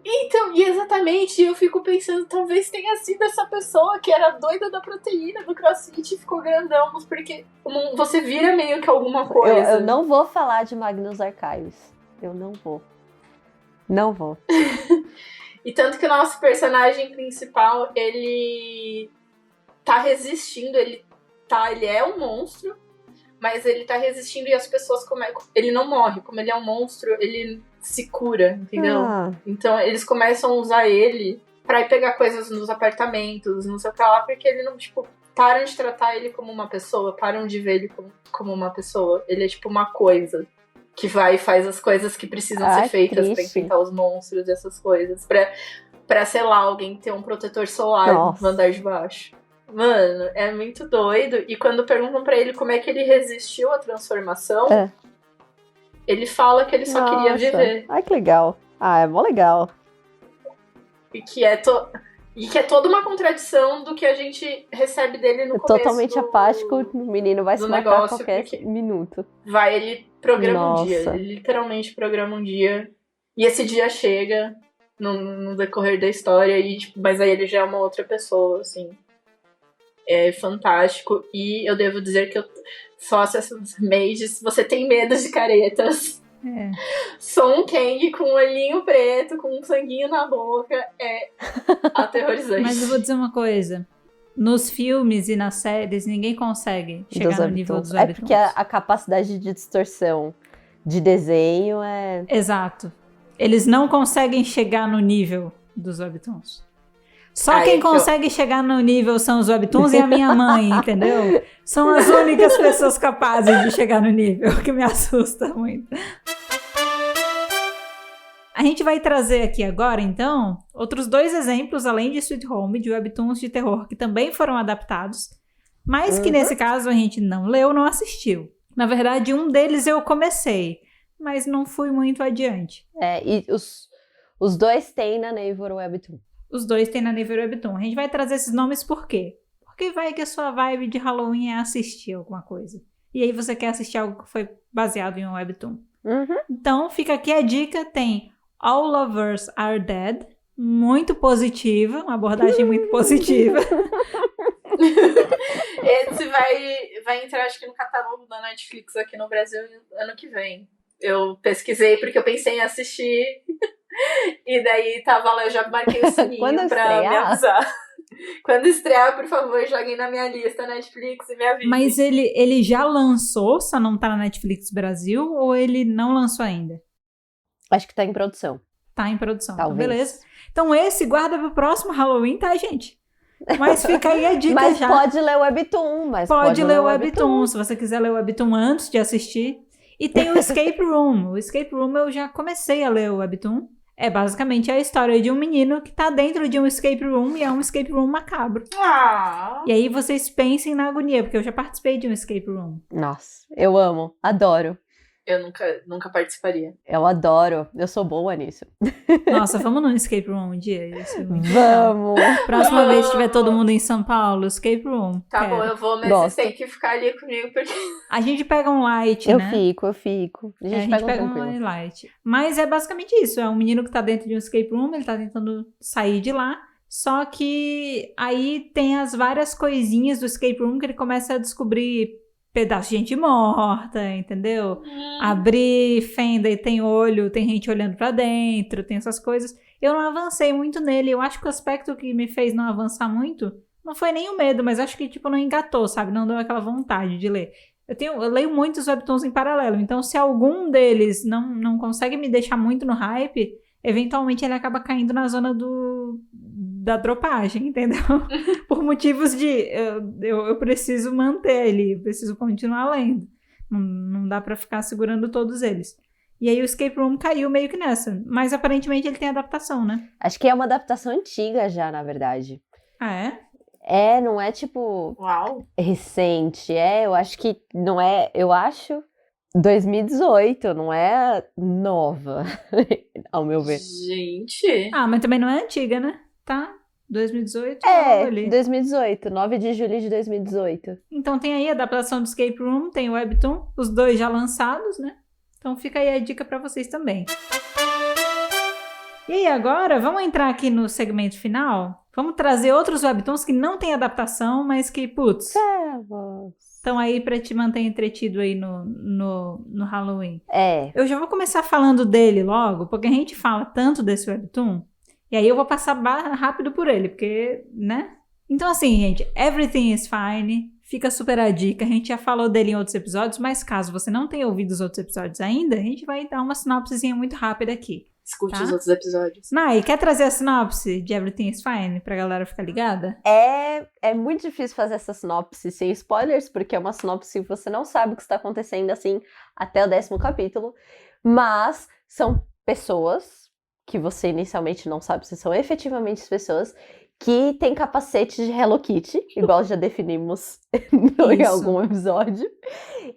Então, e exatamente, eu fico pensando, talvez tenha sido essa pessoa que era doida da proteína do crossfit e ficou grandão, porque você vira meio que alguma coisa. Eu não vou falar de Magnus Archives. Eu não vou. Não vou. E tanto que o nosso personagem principal, ele tá resistindo, ele é um monstro, mas ele tá resistindo e as pessoas ele não morre, como ele é um monstro, ele se cura, entendeu? Então eles começam a usar ele pra ir pegar coisas nos apartamentos, não sei o que lá, porque ele não, tipo, param de tratar ele como uma pessoa, param de ver ele como uma pessoa. Ele é tipo uma coisa que vai e faz as coisas que precisam ser feitas pra enfrentar os monstros e essas coisas, pra, sei lá, alguém ter um protetor solar no andar de baixo. Mano, é muito doido. E quando perguntam pra ele como é que ele resistiu à transformação, ele fala que ele só queria viver. Ai, que legal. Ah, é mó legal. E que é toda uma contradição do que a gente recebe dele no começo. Totalmente apático, o menino vai se matar a qualquer minuto. Ele programa um dia. Ele literalmente programa um dia. E esse dia chega no decorrer da história, mas aí ele já é uma outra pessoa, assim. É fantástico. E eu devo dizer que eu faço essas mages. Você tem medo de caretas. Sou um Kang com um olhinho preto, com um sanguinho na boca. É aterrorizante. Mas eu vou dizer uma coisa. Nos filmes e nas séries, ninguém consegue chegar no nível dos Webtoons. É porque a capacidade de distorção de desenho é... Exato. Eles não conseguem chegar no nível dos Webtoons. Só quem consegue chegar no nível são os Webtoons e a minha mãe, entendeu? São as únicas pessoas capazes de chegar no nível, que me assusta muito. A gente vai trazer aqui agora, então, outros 2 exemplos, além de Sweet Home, de Webtoons de terror, que também foram adaptados, mas que nesse caso a gente não leu, não assistiu. Na verdade, um deles eu comecei, mas não fui muito adiante. E os 2 tem na Naver Webtoon. Os 2 tem na Naver Webtoon. A gente vai trazer esses nomes por quê? Porque vai que a sua vibe de Halloween é assistir alguma coisa. E aí você quer assistir algo que foi baseado em um Webtoon. Então, fica aqui a dica, tem All Lovers Are Dead, muito positiva, uma abordagem muito positiva. Esse vai entrar, acho que no catálogo da Netflix aqui no Brasil ano que vem. Eu pesquisei porque eu pensei em assistir... E daí tava lá, eu já marquei o sininho pra me avisar. Quando estrear, por favor, joguem na minha lista Netflix e me avisem. Mas ele já lançou, só não tá na Netflix Brasil, ou ele não lançou ainda? Acho que tá em produção. Tá em produção, talvez. Então beleza. Então esse guarda pro próximo Halloween, tá, gente? Mas fica aí a dica já. Mas pode ler o Webtoon. Pode ler o Webtoon, se você quiser ler o Webtoon antes de assistir. E tem o Escape Room. O Escape Room eu já comecei a ler o Webtoon. É basicamente a história de um menino que tá dentro de um escape room e é um escape room macabro. E aí vocês pensem na agonia, porque eu já participei de um escape room. Nossa, eu amo, adoro. Eu nunca participaria. Eu adoro, eu sou boa nisso. Nossa, vamos num escape room um dia? Vamos! Próxima vez que tiver todo mundo em São Paulo, escape room. Tá bom, eu vou, mas vocês têm que ficar ali comigo, porque... A gente pega um light, né? Eu fico. A gente pega um light. Mas é basicamente isso, é um menino que tá dentro de um escape room, ele tá tentando sair de lá, só que aí tem as várias coisinhas do escape room que ele começa a descobrir... pedaço de gente morta, entendeu? Abrir fenda e tem olho, tem gente olhando pra dentro, tem essas coisas. Eu não avancei muito nele. Eu acho que o aspecto que me fez não avançar muito não foi nem o medo, mas acho que, tipo, não engatou, sabe? Não deu aquela vontade de ler. Eu leio muitos webtoons em paralelo, então se algum deles não consegue me deixar muito no hype, eventualmente ele acaba caindo na zona da dropagem, entendeu? Por motivos de eu preciso manter ele, preciso continuar lendo. Não dá pra ficar segurando todos eles. E aí o Escape Room caiu meio que nessa. Mas aparentemente ele tem adaptação, né? Acho que é uma adaptação antiga já, na verdade. Ah, é? Não é tipo Uau! recente. Eu acho que não é. Eu acho 2018, não é nova, ao meu ver. Gente! Ah, mas também não é antiga, né? Tá? 2018, logo ali. 2018, 9 de julho de 2018. Então tem aí a adaptação do Escape Room, tem o Webtoon, os dois já lançados, né? Então fica aí a dica pra vocês também. E aí agora, vamos entrar aqui no segmento final? Vamos trazer outros Webtoons que não tem adaptação, mas que, putz, estão aí pra te manter entretido aí no Halloween. Eu já vou começar falando dele logo, porque a gente fala tanto desse Webtoon, e aí eu vou passar rápido por ele, porque, né? Então assim, gente, Everything is Fine, fica super a dica, a gente já falou dele em outros episódios, mas caso você não tenha ouvido os outros episódios ainda, a gente vai dar uma sinopsezinha muito rápida aqui. Escute tá? os outros episódios. Nai, quer trazer a sinopse de Everything is Fine pra galera ficar ligada? É muito difícil fazer essa sinopse sem spoilers, porque é uma sinopse que você não sabe o que está acontecendo, assim, até o 10º capítulo. Mas são pessoas que você inicialmente não sabe se são efetivamente pessoas que têm capacete de Hello Kitty, igual já definimos em algum episódio.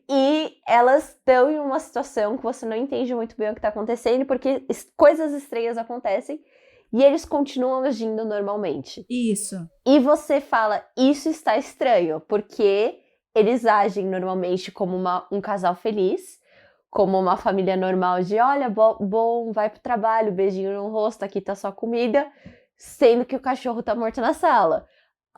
E elas estão em uma situação que você não entende muito bem o que está acontecendo, porque coisas estranhas acontecem e eles continuam agindo normalmente. Isso. E você fala, isso está estranho, porque eles agem normalmente como um casal feliz, como uma família normal de, olha, bom, vai pro trabalho, beijinho no rosto, aqui tá sua comida, sendo que o cachorro tá morto na sala.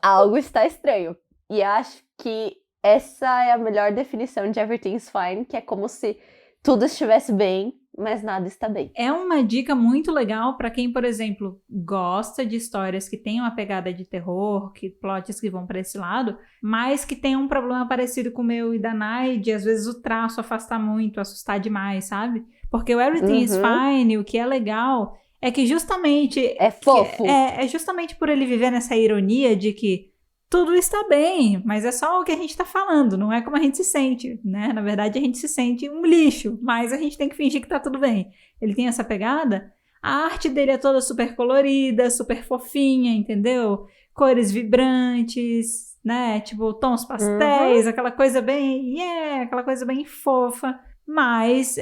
Algo está estranho. E acho que essa é a melhor definição de Everything's Fine, que é como se tudo estivesse bem, mas nada está bem. É uma dica muito legal para quem, por exemplo, gosta de histórias que tenham uma pegada de terror, que plots que vão para esse lado, mas que tem um problema parecido com o meu e da Nai, de às vezes o traço afastar muito, assustar demais, sabe? Porque o Everything is Fine, o que é legal, é que justamente... É fofo. É justamente por ele viver nessa ironia de que tudo está bem, mas é só o que a gente tá falando, não é como a gente se sente, né? Na verdade, a gente se sente um lixo, mas a gente tem que fingir que tá tudo bem. Ele tem essa pegada, a arte dele é toda super colorida, super fofinha, entendeu? Cores vibrantes, né? Tipo, tons pastéis, aquela coisa bem, aquela coisa bem fofa. Mas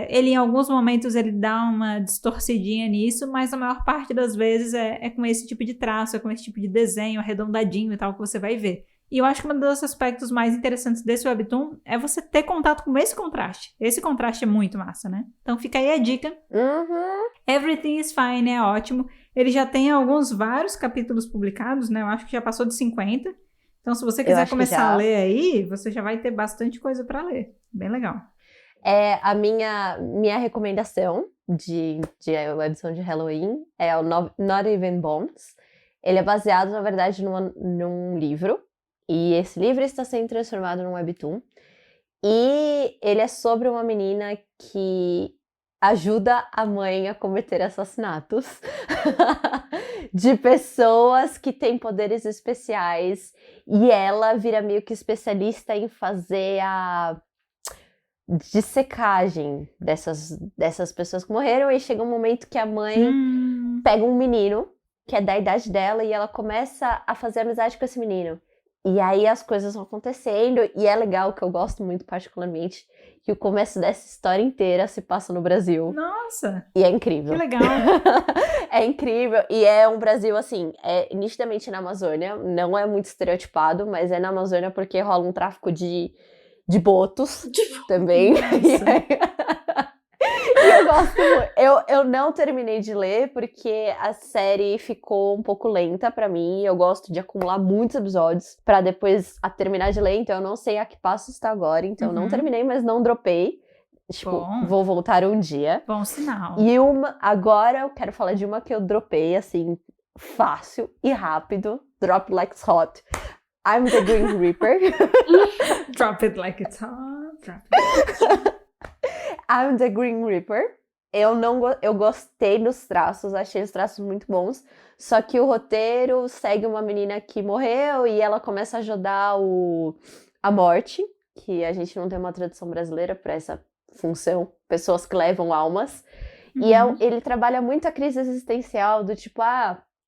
ele em alguns momentos ele dá uma distorcidinha nisso, mas a maior parte das vezes é com esse tipo de traço, é com esse tipo de desenho arredondadinho e tal que você vai ver. E eu acho que um dos aspectos mais interessantes desse Webtoon é você ter contato com esse contraste. Esse contraste é muito massa, né? Então fica aí a dica. Everything is Fine é ótimo. Ele já tem vários capítulos publicados, né? Eu acho que já passou de 50. Então se você quiser começar a ler aí, você já vai ter bastante coisa pra ler. Bem legal. A minha recomendação de webtoon de Halloween é o Not Even Bones. Ele é baseado, na verdade, num livro. E esse livro está sendo transformado num webtoon. E ele é sobre uma menina que ajuda a mãe a cometer assassinatos de pessoas que têm poderes especiais. E ela vira meio que especialista em fazer a dissecagem dessas pessoas que morreram, e chega um momento que a mãe pega um menino que é da idade dela e ela começa a fazer amizade com esse menino. E aí as coisas vão acontecendo, e é legal, que eu gosto muito particularmente, que o começo dessa história inteira se passa no Brasil. Nossa! E é incrível. Que legal! É incrível, e é um Brasil, assim, nitidamente na Amazônia, não é muito estereotipado, mas é na Amazônia porque rola um tráfico de botos também. E eu gosto muito. Eu não terminei de ler porque a série ficou um pouco lenta pra mim. Eu gosto de acumular muitos episódios pra depois terminar de ler. Então eu não sei a que passo está agora. Então eu não terminei, mas não dropei. Tipo, vou voltar um dia. Bom sinal. E agora eu quero falar de uma que eu dropei, assim, fácil e rápido. Drop like it's hot. I'm the Green Reaper. Drop it like it's hot. Drop it. I'm the Green Reaper. Eu gostei dos traços, achei os traços muito bons. Só que o roteiro segue uma menina que morreu e ela começa a ajudar a morte, que a gente não tem uma tradução brasileira para essa função, pessoas que levam almas. Uhum. E ele trabalha muito a crise existencial do tipo,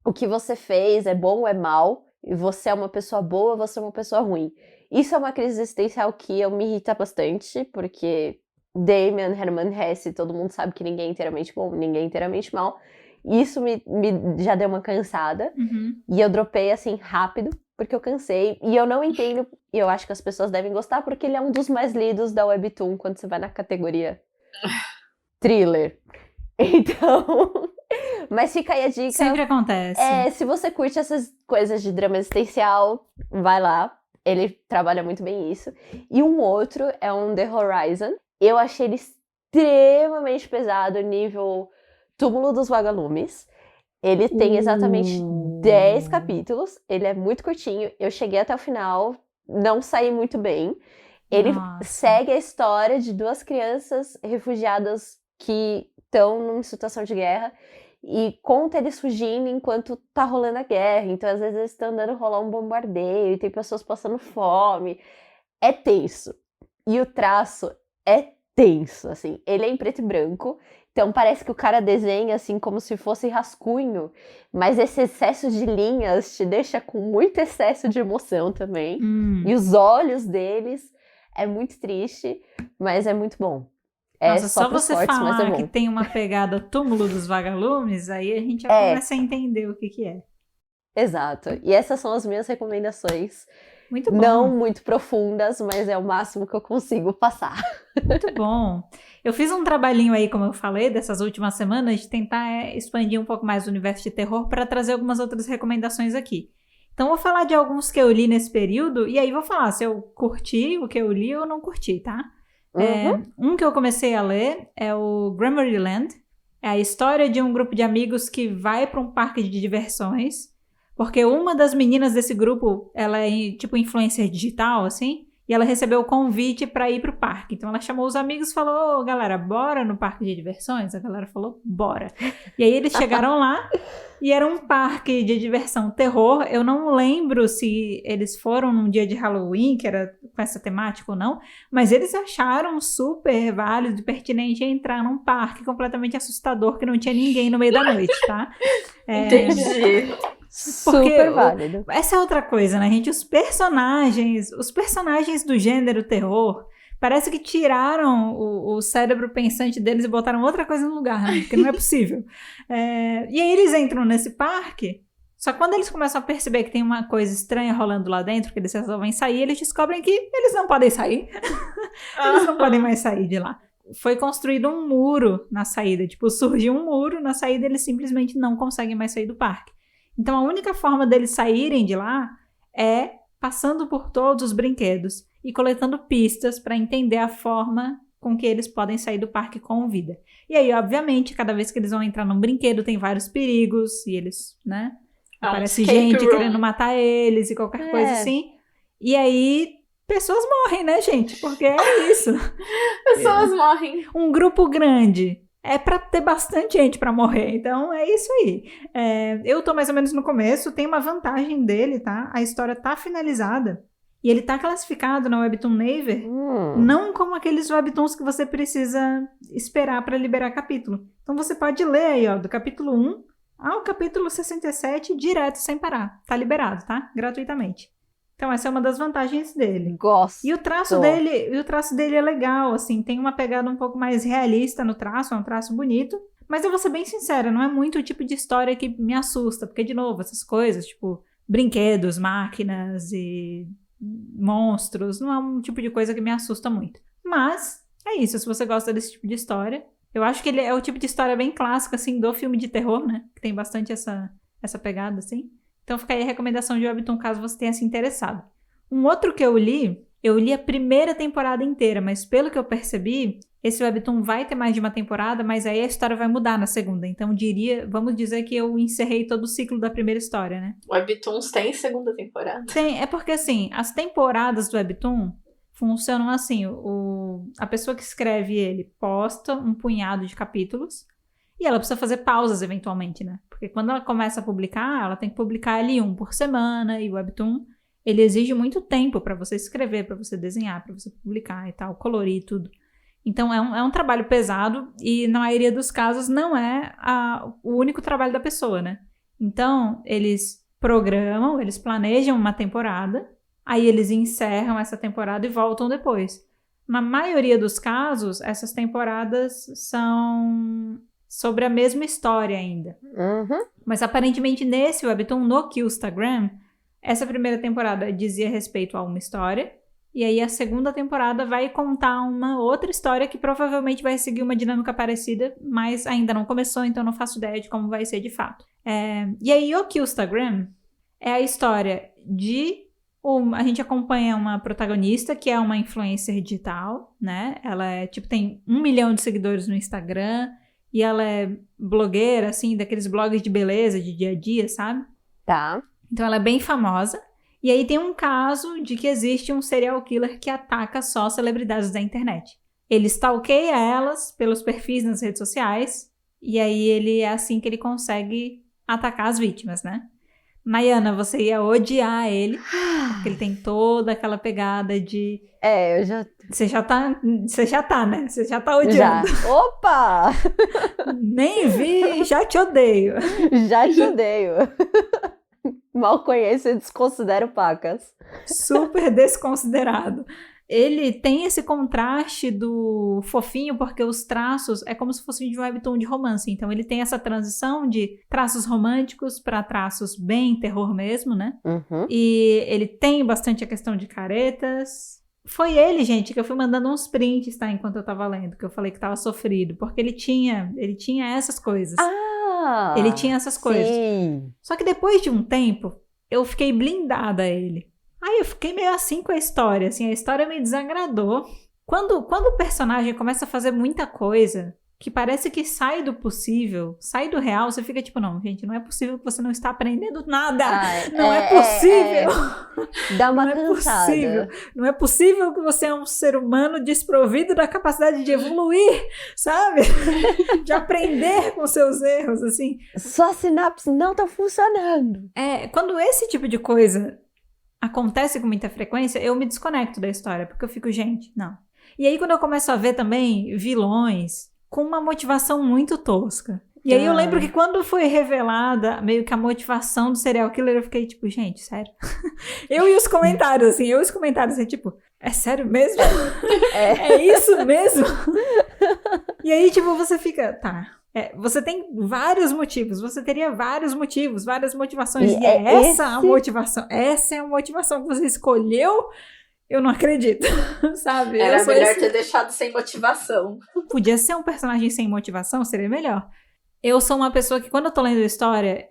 o que você fez é bom ou é mal, e você é uma pessoa boa, você é uma pessoa ruim. Isso é uma crise existencial que eu me irrita bastante, porque Damien, Hermann Hesse, todo mundo sabe que ninguém é inteiramente bom, ninguém é inteiramente mal. Isso me já deu uma cansada. Uhum. E eu dropei, assim, rápido, porque eu cansei. E eu não entendo, e eu acho que as pessoas devem gostar, porque ele é um dos mais lidos da Webtoon, quando você vai na categoria thriller. Então... Mas fica aí a dica. Sempre acontece. Se você curte essas coisas de drama existencial, vai lá. Ele trabalha muito bem isso. E um outro é um The Horizon. Eu achei ele extremamente pesado, nível Túmulo dos Vagalumes. Ele tem exatamente 10 capítulos. Ele é muito curtinho. Eu cheguei até o final, não saí muito bem. Ele segue a história de 2 crianças refugiadas que estão numa situação de guerra. E conta eles fugindo enquanto tá rolando a guerra. Então, às vezes, eles estão andando rolar um bombardeio e tem pessoas passando fome. É tenso. E o traço é tenso, assim. Ele é em preto e branco. Então, parece que o cara desenha, assim, como se fosse rascunho. Mas esse excesso de linhas te deixa com muito excesso de emoção também. E os olhos deles é muito triste, mas é muito bom. Nossa, só você fortes, falar que tem uma pegada Túmulo dos Vagalumes, aí a gente já começa a entender o que é. Exato. E essas são as minhas recomendações. Muito bom. Não muito profundas, mas é o máximo que eu consigo passar. Muito bom. Eu fiz um trabalhinho aí, como eu falei, dessas últimas semanas, de tentar expandir um pouco mais o universo de terror para trazer algumas outras recomendações aqui. Então, vou falar de alguns que eu li nesse período, e aí vou falar se eu curti o que eu li ou não curti, tá? Um que eu comecei a ler é o Grammarly. É a história de um grupo de amigos que vai para um parque de diversões, porque uma das meninas desse grupo, ela é tipo influencer digital, assim, e ela recebeu o convite para ir pro parque. Então ela chamou os amigos e falou, galera, bora no parque de diversões? A galera falou, bora. E aí eles chegaram lá e era um parque de diversão terror. Eu não lembro se eles foram num dia de Halloween, que era com essa temática ou não, mas eles acharam super válido e pertinente entrar num parque completamente assustador que não tinha ninguém no meio da noite, tá? Entendi. Super válido. Essa é outra coisa, né, gente? Os personagens do gênero terror, parece que tiraram o cérebro pensante deles e botaram outra coisa no lugar, né? Porque não é possível. E aí eles entram nesse parque, só que quando eles começam a perceber que tem uma coisa estranha rolando lá dentro, que eles resolvem sair, eles descobrem que eles não podem sair. Eles não podem mais sair de lá. Foi construído um muro na saída, tipo, surgiu um muro na saída e eles simplesmente não conseguem mais sair do parque. Então, a única forma deles saírem de lá é passando por todos os brinquedos e coletando pistas para entender a forma com que eles podem sair do parque com vida. E aí, obviamente, cada vez que eles vão entrar num brinquedo, tem vários perigos e eles, né? Aparece gente querendo matar eles e qualquer coisa assim. E aí, pessoas morrem, né, gente? Porque é isso. Pessoas morrem. Um grupo grande. É pra ter bastante gente pra morrer, então é isso aí. Eu tô mais ou menos no começo, tem uma vantagem dele, tá? A história tá finalizada e ele tá classificado na Webtoon Naver, não como aqueles webtoons que você precisa esperar pra liberar capítulo. Então você pode ler aí, ó, do capítulo 1 ao capítulo 67 direto, sem parar. Tá liberado, tá? Gratuitamente. Então essa é uma das vantagens dele. Gosto. E o traço dele é legal, assim, tem uma pegada um pouco mais realista no traço, é um traço bonito. Mas eu vou ser bem sincera, não é muito o tipo de história que me assusta, porque, de novo, essas coisas, tipo, brinquedos, máquinas e monstros, não é um tipo de coisa que me assusta muito. Mas, é isso, se você gosta desse tipo de história, eu acho que ele é o tipo de história bem clássica, assim, do filme de terror, né? Que tem bastante essa pegada, assim. Então fica aí a recomendação de Webtoon, caso você tenha se interessado. Um outro que eu li a primeira temporada inteira, mas pelo que eu percebi, esse Webtoon vai ter mais de uma temporada, mas aí a história vai mudar na segunda. Então vamos dizer que eu encerrei todo o ciclo da primeira história, né? Webtoons tem segunda temporada? Tem, é porque assim, as temporadas do Webtoon funcionam assim, a pessoa que escreve ele posta um punhado de capítulos, e ela precisa fazer pausas, eventualmente, né? Porque quando ela começa a publicar, ela tem que publicar ali um por semana. E o Webtoon, ele exige muito tempo para você escrever, para você desenhar, para você publicar e tal, colorir tudo. Então é um trabalho pesado e na maioria dos casos não é o único trabalho da pessoa, né? Então eles programam, eles planejam uma temporada, aí eles encerram essa temporada e voltam depois. Na maioria dos casos, essas temporadas são sobre a mesma história ainda. Mas aparentemente nesse webtoon, no Killstagram, essa primeira temporada dizia respeito a uma história, e aí a segunda temporada vai contar uma outra história que provavelmente vai seguir uma dinâmica parecida, mas ainda não começou, então não faço ideia de como vai ser de fato. E aí o Killstagram é a história de... a gente acompanha uma protagonista que é uma influencer digital, né? Ela tem 1 milhão de seguidores no Instagram e ela é blogueira, assim, daqueles blogs de beleza, de dia a dia, sabe? Tá. Então ela é bem famosa. E aí tem um caso de que existe um serial killer que ataca só celebridades da internet. Ele stalkeia elas pelos perfis nas redes sociais e aí é assim que ele consegue atacar as vítimas, né? Nayana, você ia odiar ele, porque ele tem toda aquela pegada de... eu já... Você já tá, né? Você já tá odiando. Já. Opa! Nem vi, já te odeio. Já te odeio. Mal conheço e desconsidero pacas. Super desconsiderado. Ele tem esse contraste do fofinho, porque os traços é como se fosse de um webtoon de romance. Então ele tem essa transição de traços românticos para traços bem terror mesmo, né? E ele tem bastante a questão de caretas. Foi ele, gente, que eu fui mandando uns prints, tá? Enquanto eu tava lendo, que eu falei que tava sofrido. Porque ele tinha essas coisas. Ele tinha essas coisas. Sim. Só que depois de um tempo, eu fiquei blindada a ele. Aí eu fiquei meio assim com a história, assim, a história me desagradou. Quando o personagem começa a fazer muita coisa que parece que sai do possível, sai do real, você fica tipo, não, gente, não é possível que você não está aprendendo nada. Não é possível. Dá uma não cansada. Não é possível que você é um ser humano desprovido da capacidade de evoluir, sabe? De aprender com seus erros, assim. Sua sinapse não tá funcionando. Quando esse tipo de coisa acontece com muita frequência, eu me desconecto da história, porque eu fico, gente, não. E aí quando eu começo a ver também vilões com uma motivação muito tosca. E aí eu lembro que quando foi revelada meio que a motivação do serial killer, eu fiquei tipo, gente, sério? Eu e os comentários, tipo, é sério mesmo? É isso mesmo? E aí, tipo, você fica, tá... você tem vários motivos, você teria vários motivos, várias motivações. E a motivação. Essa é a motivação que você escolheu? Eu não acredito, sabe? Era melhor ter deixado sem motivação. Podia ser um personagem sem motivação, seria melhor. Eu sou uma pessoa que quando eu tô lendo história,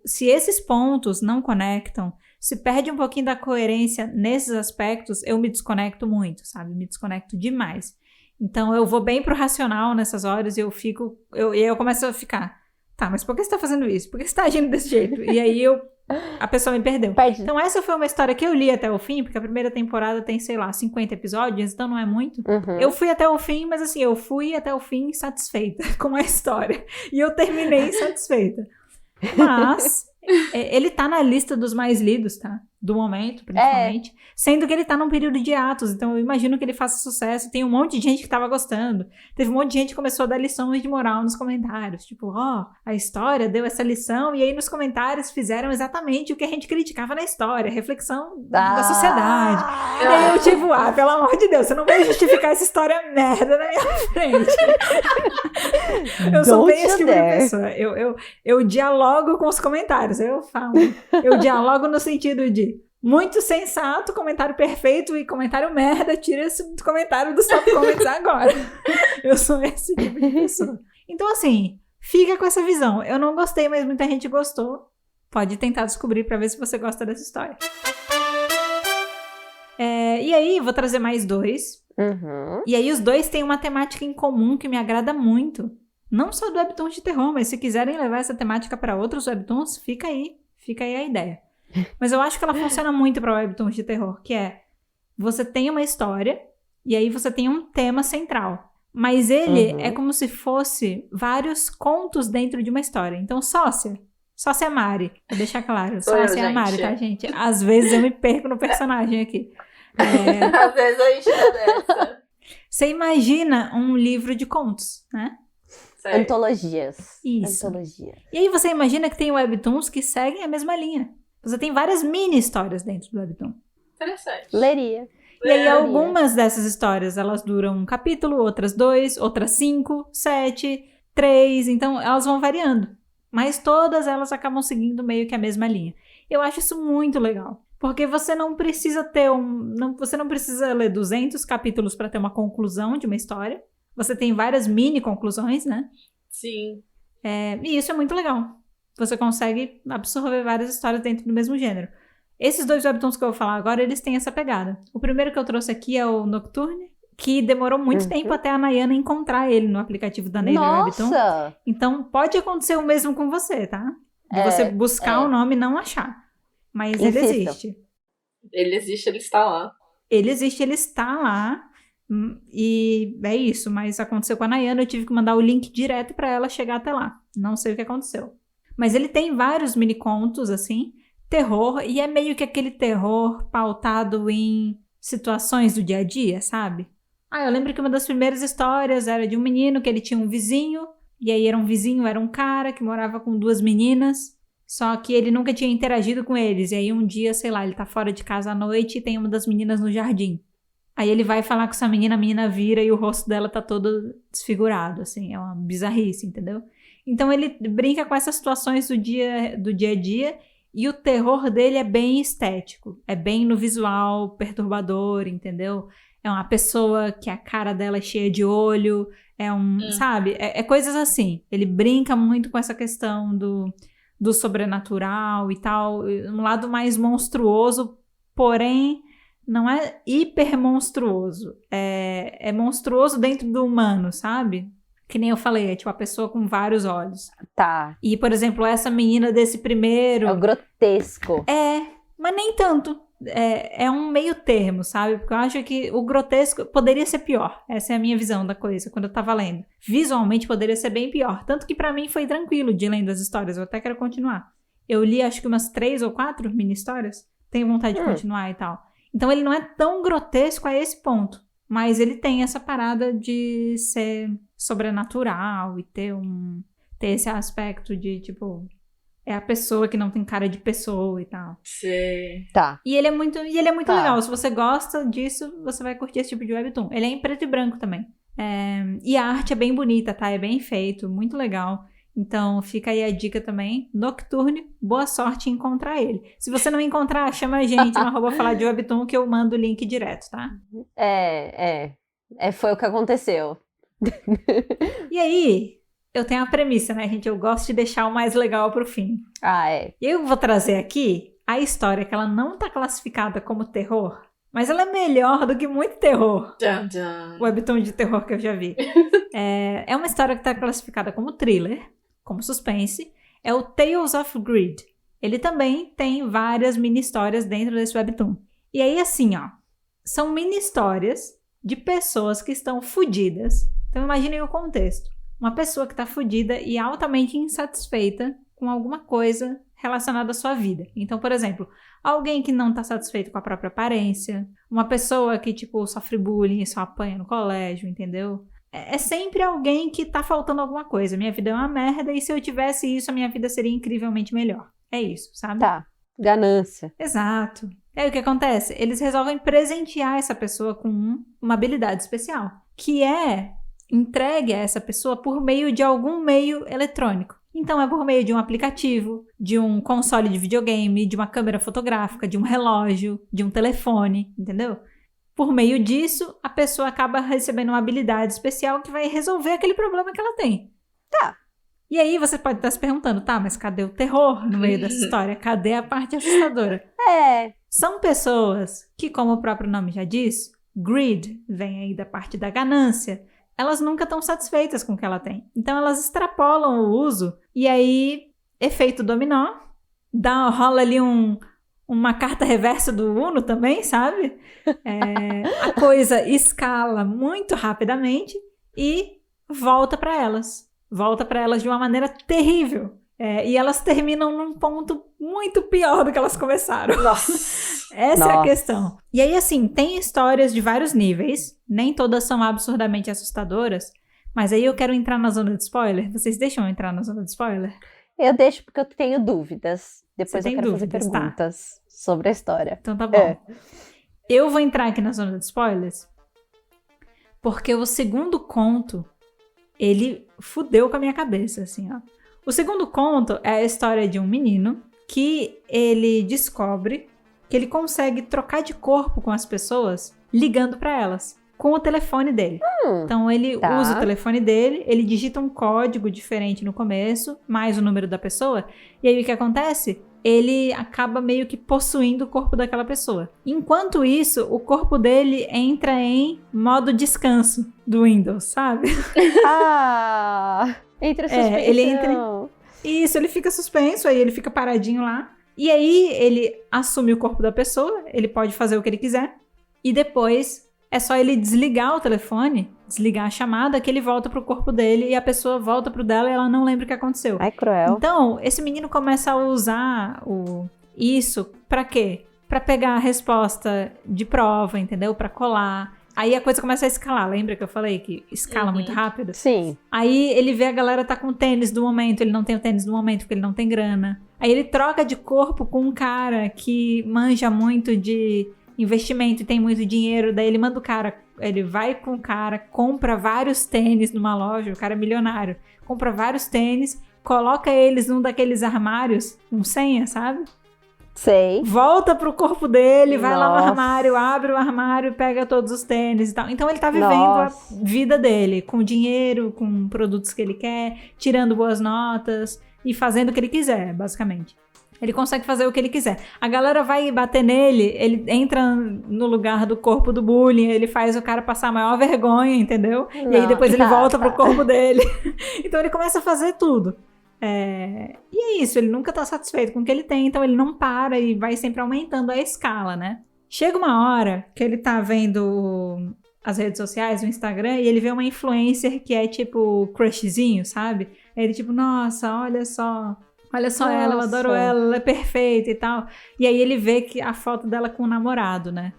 se esses pontos não conectam, se perde um pouquinho da coerência nesses aspectos, eu me desconecto muito, sabe? Me desconecto demais. Então eu vou bem pro racional nessas horas e eu começo a ficar, tá, mas por que você tá fazendo isso? Por que você tá agindo desse jeito? E aí a pessoa me perdeu. Então essa foi uma história que eu li até o fim, porque a primeira temporada tem, sei lá, 50 episódios, então não é muito. Eu fui até o fim, mas assim, eu fui até o fim satisfeita com a história. E eu terminei satisfeita. Mas ele tá na lista dos mais lidos, tá? Do momento, principalmente. Sendo que ele tá num período de atos, então eu imagino que ele faça sucesso. Tem um monte de gente que tava gostando. Teve um monte de gente que começou a dar lições de moral nos comentários. Tipo, a história deu essa lição. E aí nos comentários fizeram exatamente o que a gente criticava na história. Reflexão da sociedade. E aí eu tipo, pelo amor de Deus, você não vai justificar essa história merda na minha frente. Eu sou bem esse tipo de pessoa. Eu dialogo com os comentários. Eu dialogo no sentido de muito sensato, comentário perfeito e comentário merda, tira esse comentário dos top comments agora. Eu sou esse tipo de pessoa. Então, assim, fica com essa visão. Eu não gostei, mas muita gente gostou. Pode tentar descobrir pra ver se você gosta dessa história. E aí, vou trazer mais 2. E aí, os 2 têm uma temática em comum que me agrada muito. Não só do webtoon de terror, mas se quiserem levar essa temática pra outros webtoons, fica aí a ideia. Mas eu acho que ela funciona muito para webtoons de terror, que é, você tem uma história, e aí você tem um tema central. Mas ele é como se fosse vários contos dentro de uma história. Então, Sócia é Mari, vou deixar claro. Sócia é a Mari, tá, gente? Às vezes eu me perco no personagem aqui. Às vezes a gente é dessa. Você imagina um livro de contos, né? Certo. Antologias. Isso. Antologia. E aí você imagina que tem webtoons que seguem a mesma linha. Você tem várias mini histórias dentro do webtoon. Interessante. Leria. E aí Leria. algumas dessas histórias, elas duram um capítulo, outras 2, outras 5, 7, 3, então elas vão variando. Mas todas elas acabam seguindo meio que a mesma linha. Eu acho isso muito legal. Porque você não precisa ter você não precisa ler 200 capítulos para ter uma conclusão de uma história. Você tem várias mini conclusões, né? Sim. E isso é muito legal. Você consegue absorver várias histórias dentro do mesmo gênero. Esses 2 webtoons que eu vou falar agora, eles têm essa pegada. O primeiro que eu trouxe aqui é o Nocturne, que demorou muito tempo até a Nayana encontrar ele no aplicativo da Naver Webtoon. Nossa! Então, pode acontecer o mesmo com você, tá? De você buscar o nome e não achar. Mas ele Insistam. existe. Ele existe, ele está lá. Ele existe, ele está lá. E é isso. Mas aconteceu com a Nayana, eu tive que mandar o link direto pra ela chegar até lá. Não sei o que aconteceu. Mas ele tem vários mini contos, assim, terror, e é meio que aquele terror pautado em situações do dia a dia, sabe? Eu lembro que uma das primeiras histórias era de um menino que ele tinha um vizinho, e aí era um cara que morava com 2 meninas, só que ele nunca tinha interagido com eles, e aí um dia, sei lá, ele tá fora de casa à noite e tem uma das meninas no jardim. Aí ele vai falar com essa menina, a menina vira e o rosto dela tá todo desfigurado, assim, é uma bizarrice, entendeu? Então ele brinca com essas situações do dia a dia, e o terror dele é bem estético, é bem no visual perturbador, entendeu? É uma pessoa que a cara dela é cheia de olho, sabe? É coisas assim. Ele brinca muito com essa questão do sobrenatural e tal, um lado mais monstruoso, porém não é hiper monstruoso. É monstruoso dentro do humano, sabe? Que nem eu falei, é tipo a pessoa com vários olhos. Tá. E, por exemplo, essa menina desse primeiro... É o grotesco. Mas nem tanto. É um meio termo, sabe? Porque eu acho que o grotesco poderia ser pior. Essa é a minha visão da coisa, quando eu tava lendo. Visualmente poderia ser bem pior. Tanto que pra mim foi tranquilo de lendo as histórias. Eu até quero continuar. Eu li acho que umas 3 ou 4 mini histórias. Tenho vontade de continuar e tal. Então ele não é tão grotesco a esse ponto. Mas ele tem essa parada de ser sobrenatural e ter esse aspecto de, tipo... É a pessoa que não tem cara de pessoa e tal. Sim. Tá. E ele é muito Tá. legal. Se você gosta disso, você vai curtir esse tipo de webtoon. Ele é em preto e branco também. E a arte é bem bonita, tá? É bem feito, muito legal. Então fica aí a dica também. Nocturne, boa sorte em encontrar ele. Se você não encontrar, chama a gente no @falar de webtoon que eu mando o link direto, tá? Foi o que aconteceu. E aí... Eu tenho a premissa, né, gente? Eu gosto de deixar o mais legal pro fim. E eu vou trazer aqui a história que ela não tá classificada como terror, mas ela é melhor do que muito terror. Dun, dun. Webtoon de terror que eu já vi. É uma história que tá classificada como thriller, como suspense. É o Tales of Greed. Ele também tem várias mini histórias dentro desse webtoon. E aí, assim, ó, são mini histórias de pessoas que estão fodidas. Então, imaginem o contexto. Uma pessoa que está fodida e altamente insatisfeita com alguma coisa relacionada à sua vida. Então, por exemplo, alguém que não está satisfeito com a própria aparência, uma pessoa que, tipo, sofre bullying e só apanha no colégio, entendeu? É sempre alguém que tá faltando alguma coisa. Minha vida é uma merda e se eu tivesse isso, a minha vida seria incrivelmente melhor. É isso, sabe? Tá. Ganância. Exato. E aí o que acontece? Eles resolvem presentear essa pessoa com uma habilidade especial, que é entregue a essa pessoa por meio de algum meio eletrônico. Então é por meio de um aplicativo, de um console de videogame, de uma câmera fotográfica, de um relógio, de um telefone, entendeu? Por meio disso, a pessoa acaba recebendo uma habilidade especial que vai resolver aquele problema que ela tem. Tá. E aí você pode estar se perguntando, tá, mas cadê o terror no meio dessa história? Cadê a parte assustadora? São pessoas que, como o próprio nome já diz, greed, vem aí da parte da ganância, elas nunca estão satisfeitas com o que ela tem. Então elas extrapolam o uso e aí, efeito dominó, rola ali uma carta reversa do Uno também, sabe? A coisa escala muito rapidamente e volta para elas. Volta para elas de uma maneira terrível. E elas terminam num ponto muito pior do que elas começaram. Nossa. Essa é a questão. E aí, assim, tem histórias de vários níveis. Nem todas são absurdamente assustadoras. Mas aí eu quero entrar na zona de spoiler. Vocês deixam eu entrar na zona de spoiler? Eu deixo porque eu tenho dúvidas. Depois Você eu tem quero dúvidas, fazer perguntas sobre a história. Então tá bom. Eu vou entrar aqui na zona de spoilers porque o segundo conto, ele fudeu com a minha cabeça, assim, ó. O segundo conto é a história de um menino que ele descobre que ele consegue trocar de corpo com as pessoas ligando pra elas com o telefone dele. Então ele usa o telefone dele, ele digita um código diferente no começo, mais o número da pessoa, e aí o que acontece? Ele acaba meio que possuindo o corpo daquela pessoa. Enquanto isso, o corpo dele entra em modo descanso do Windows, sabe? Entra suspensão. Ele entra... Isso, ele fica suspenso, aí ele fica paradinho lá. E aí ele assume o corpo da pessoa, ele pode fazer o que ele quiser. E depois é só ele desligar o telefone, desligar a chamada, que ele volta pro corpo dele e a pessoa volta pro dela e ela não lembra o que aconteceu. Ai, cruel. Então, esse menino começa a usar isso pra quê? Pra pegar a resposta de prova, entendeu? Pra colar. Aí a coisa começa a escalar. Lembra que eu falei que escala muito rápido? Sim. Aí ele vê a galera tá com o tênis do momento, ele não tem o tênis do momento porque ele não tem grana. Aí ele troca de corpo com um cara que manja muito de investimento e tem muito dinheiro, daí ele manda o cara, ele vai com o cara, compra vários tênis numa loja, o cara é milionário, compra vários tênis, coloca eles num daqueles armários, com senha, sabe? Sei. Volta pro corpo dele, vai lá no armário, abre o armário, pega todos os tênis e tal. Então ele tá vivendo a vida dele, com dinheiro, com produtos que ele quer, tirando boas notas e fazendo o que ele quiser, basicamente. Ele consegue fazer o que ele quiser. A galera vai bater nele, ele entra no lugar do corpo do bullying, ele faz o cara passar a maior vergonha, entendeu? E aí depois ele volta pro corpo dele. Então ele começa a fazer tudo. E é isso, ele nunca tá satisfeito com o que ele tem, então ele não para e vai sempre aumentando a escala, né? Chega uma hora que ele tá vendo as redes sociais, o Instagram, e ele vê uma influencer que é tipo crushzinho, sabe? Aí ele tipo, nossa, olha só ela, eu adoro ela é perfeita e tal. E aí ele vê que a foto dela com o namorado, né?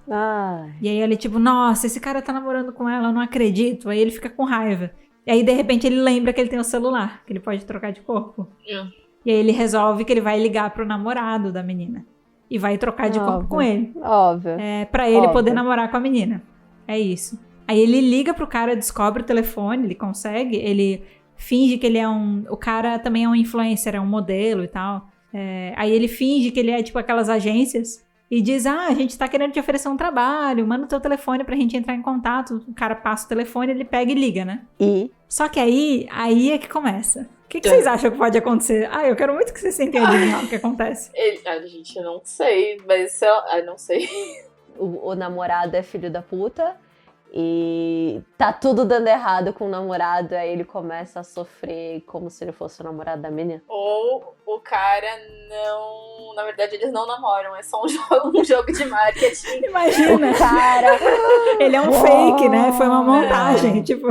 E aí ele tipo, nossa, esse cara tá namorando com ela, eu não acredito. Aí ele fica com raiva. E aí de repente ele lembra que ele tem o celular, que ele pode trocar de corpo. E aí ele resolve que ele vai ligar pro namorado da menina. E vai trocar de corpo com ele. Óbvio. Pra ele poder namorar com a menina. É isso. Aí ele liga pro cara, descobre o telefone, ele consegue, ele finge que ele é o cara também é um influencer, é um modelo e tal. Aí ele finge que ele é tipo aquelas agências e diz, a gente tá querendo te oferecer um trabalho, manda o teu telefone pra gente entrar em contato. O cara passa o telefone, ele pega e liga, né? Só que aí é que começa. O que vocês acham que pode acontecer? Eu quero muito que vocês tentem adivinhar o que acontece. Gente, eu não sei, mas eu não sei. O namorado é filho da puta. E tá tudo dando errado com o namorado, aí ele começa a sofrer como se ele fosse o namorado da menina. Ou o cara não... Na verdade, eles não namoram, é só um jogo de marketing. Imagina! O cara... Ele é um fake, né? Foi uma montagem, tipo...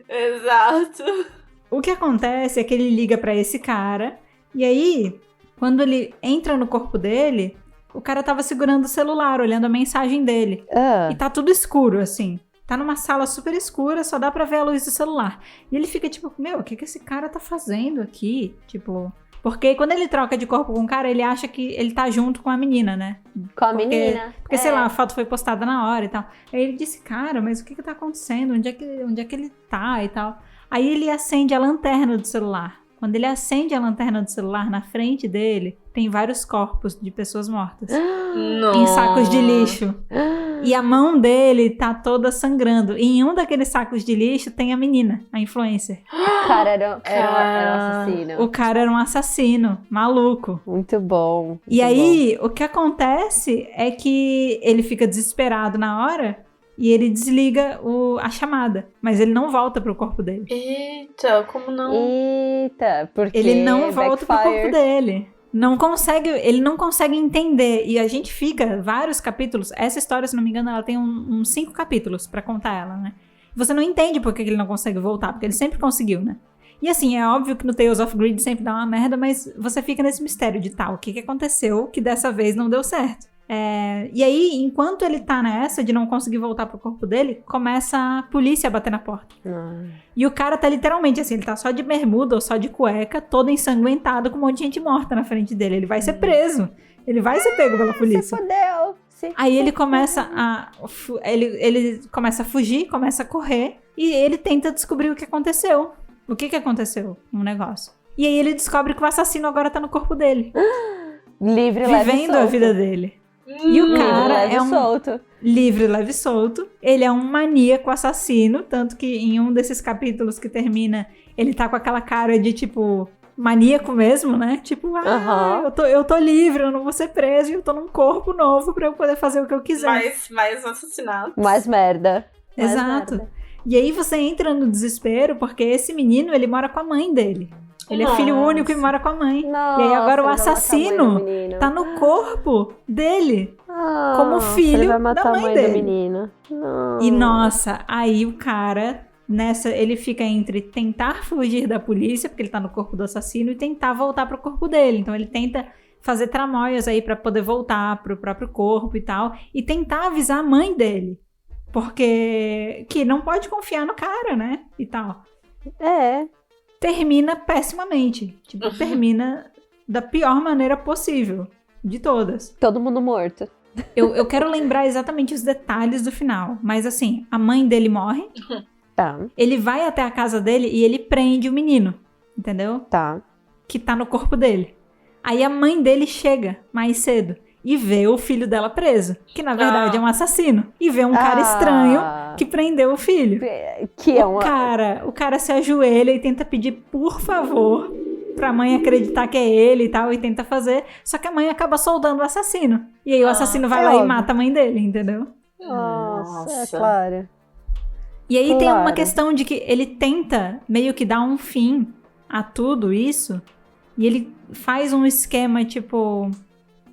Exato. O que acontece é que ele liga pra esse cara, e aí, quando ele entra no corpo dele... O cara tava segurando o celular, olhando a mensagem dele. E tá tudo escuro, assim. Tá numa sala super escura, só dá pra ver a luz do celular. E ele fica tipo, o que esse cara tá fazendo aqui? Tipo... Porque quando ele troca de corpo com o cara, ele acha que ele tá junto com a menina, né? Menina. Porque, sei lá, a foto foi postada na hora e tal. Aí ele disse, cara, mas o que tá acontecendo? Onde é que ele tá e tal? Aí ele acende a lanterna do celular. Quando ele acende a lanterna do celular, na frente dele, tem vários corpos de pessoas mortas. Em sacos de lixo. E a mão dele tá toda sangrando. E em um daqueles sacos de lixo tem a menina, a influencer. O cara era um assassino. O cara era um assassino, maluco. Muito bom. E aí, o que acontece é que ele fica desesperado na hora... E ele desliga a chamada. Mas ele não volta pro corpo dele. Eita, como não? Eita, porque ele não volta pro corpo dele. Ele não consegue entender. E a gente fica vários capítulos. Essa história, se não me engano, ela tem uns 5 capítulos pra contar ela, né? Você não entende por que ele não consegue voltar. Porque ele sempre conseguiu, né? E assim, é óbvio que no Tales of Greed sempre dá uma merda, mas você fica nesse mistério de o que aconteceu que dessa vez não deu certo. E aí, enquanto ele tá nessa de não conseguir voltar pro corpo dele, começa a polícia a bater na porta. E o cara tá literalmente assim, ele tá só de bermuda ou só de cueca, todo ensanguentado, com um monte de gente morta na frente dele. Ele vai ser preso. Ele vai ser pego pela polícia. Se fodeu. Aí ele começa ele começa a fugir, começa a correr, e ele tenta descobrir o que aconteceu. O que aconteceu no negócio. E aí ele descobre que o assassino agora tá no corpo dele. Livre, leve e solto. Vivendo a vida dele. E o cara é um solto. livre, leve e solto. Ele é um maníaco assassino, tanto que em um desses capítulos que termina, ele tá com aquela cara de tipo maníaco mesmo, né? Tipo, eu tô livre, eu não vou ser preso, e eu tô num corpo novo pra eu poder fazer o que eu quiser. Mais assassinato. Mais merda. Exato. E aí você entra no desespero, porque esse menino, ele mora com a mãe dele. Ele é filho único e mora com a mãe. Nossa, e aí agora o assassino tá no corpo dele, como filho ele vai matar da mãe a mãe dele. do menino. E nossa, aí o cara, ele fica entre tentar fugir da polícia, porque ele tá no corpo do assassino, e tentar voltar pro corpo dele. Então ele tenta fazer tramóias aí pra poder voltar pro próprio corpo e tal, e tentar avisar a mãe dele. Porque que não pode confiar no cara, né? E tal. Termina pessimamente. Tipo, termina da pior maneira possível. De todas. Todo mundo morto. Eu quero lembrar exatamente os detalhes do final. Mas assim, a mãe dele morre. Tá. Ele vai até a casa dele e ele prende o menino. Entendeu? Tá. Que tá no corpo dele. Aí a mãe dele chega mais cedo e vê o filho dela preso, que na verdade é um assassino, e vê um cara estranho que prendeu o filho. O cara se ajoelha e tenta pedir por favor pra mãe acreditar que é ele e tal, e tenta fazer, só que a mãe acaba soldando o assassino. E aí o assassino vai lá e mata a mãe dele, entendeu? Nossa, é claro. E aí tem uma questão de que ele tenta meio que dar um fim a tudo isso, e ele faz um esquema tipo...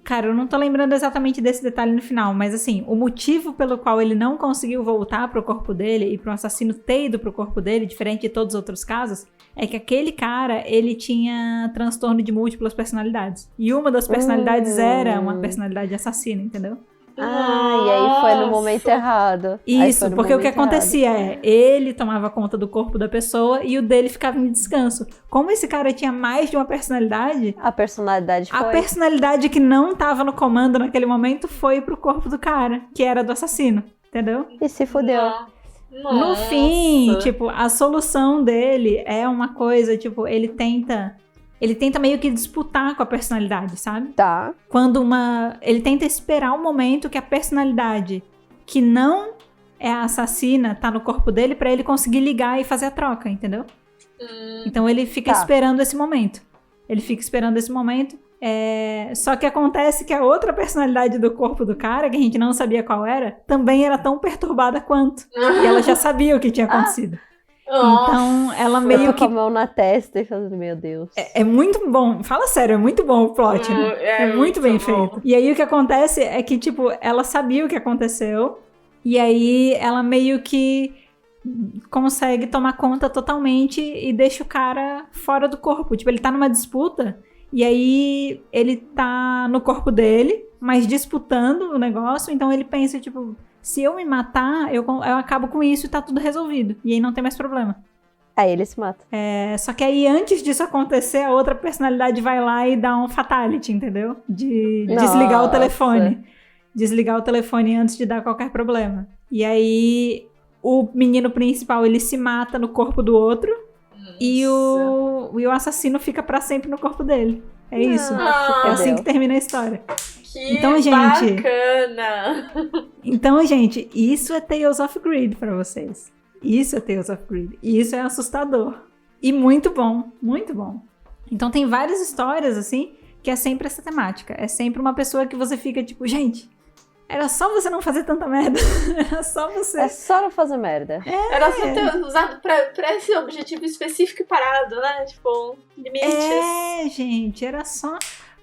Cara, eu não tô lembrando exatamente desse detalhe no final, mas assim, o motivo pelo qual ele não conseguiu voltar pro corpo dele e pro assassino ter ido pro corpo dele, diferente de todos os outros casos, é que aquele cara, ele tinha transtorno de múltiplas personalidades. E uma das personalidades era uma personalidade assassina, entendeu? E aí foi no momento errado. Isso, porque o que acontecia é, ele tomava conta do corpo da pessoa e o dele ficava em descanso. Como esse cara tinha mais de uma personalidade... A personalidade que não tava no comando naquele momento foi pro corpo do cara, que era do assassino, entendeu? E se fudeu. Nossa. No fim, tipo, a solução dele é uma coisa, tipo, ele tenta meio que disputar com a personalidade, sabe? Tá. Ele tenta esperar o momento que a personalidade que não é a assassina tá no corpo dele pra ele conseguir ligar e fazer a troca, entendeu? Então ele fica esperando esse momento. Só que acontece que a outra personalidade do corpo do cara, que a gente não sabia qual era, também era tão perturbada quanto. E ela já sabia o que tinha acontecido. Então, ela meio que... com a mão na testa e fazendo, meu Deus. É muito bom. Fala sério, é muito bom o plot, né? É muito bem feito. E aí, o que acontece é que, tipo, ela sabia o que aconteceu. E aí, ela meio que consegue tomar conta totalmente e deixa o cara fora do corpo. Tipo, ele tá numa disputa e aí ele tá no corpo dele, mas disputando o negócio. Então, ele pensa, tipo... Se eu me matar, eu acabo com isso e tá tudo resolvido. E aí não tem mais problema. Aí ele se mata. Só que aí, antes disso acontecer, a outra personalidade vai lá e dá um fatality, entendeu? De desligar o telefone. Desligar o telefone antes de dar qualquer problema. E aí, o menino principal, ele se mata no corpo do outro. E o assassino fica pra sempre no corpo dele. É isso. É assim que termina a história. Que bacana! Então, gente, isso é Tales of Greed pra vocês. Isso é Tales of Greed. E isso é assustador. E muito bom, muito bom. Então tem várias histórias, assim, que é sempre essa temática. É sempre uma pessoa que você fica tipo, gente, era só você não fazer tanta merda. Era só você... É só não fazer merda. Era só ter usado pra esse objetivo específico e parado, né? Tipo, limites. Gente, era só...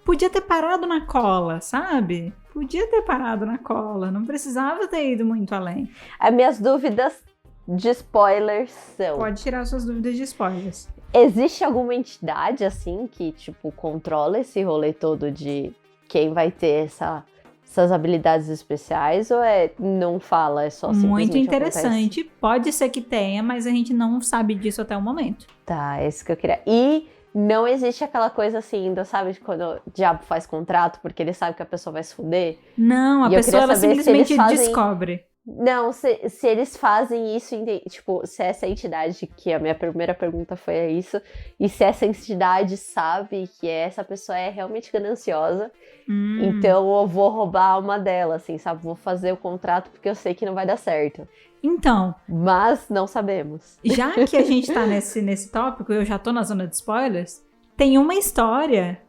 Podia ter parado na cola, sabe? Podia ter parado na cola. Não precisava ter ido muito além. As minhas dúvidas de spoilers são... Pode tirar suas dúvidas de spoilers. Existe alguma entidade, assim, que, tipo, controla esse rolê todo de quem vai ter essas habilidades especiais? Ou não fala, é só simplesmente Muito interessante. acontece? Pode ser que tenha, mas a gente não sabe disso até o momento. Tá, é isso que eu queria. E não existe aquela coisa assim, sabe, de quando o diabo faz contrato porque ele sabe que a pessoa vai se fuder? Não, a E eu pessoa queria ela saber se simplesmente eles fazem- descobre. Não, se eles fazem isso, tipo, se essa entidade, que a minha primeira pergunta foi isso, e se essa entidade sabe que essa pessoa é realmente gananciosa, então eu vou roubar a alma dela, assim, sabe? Vou fazer o contrato porque eu sei que não vai dar certo. Então, Mas não sabemos. já que a gente tá nesse tópico, eu já tô na zona de spoilers, tem uma história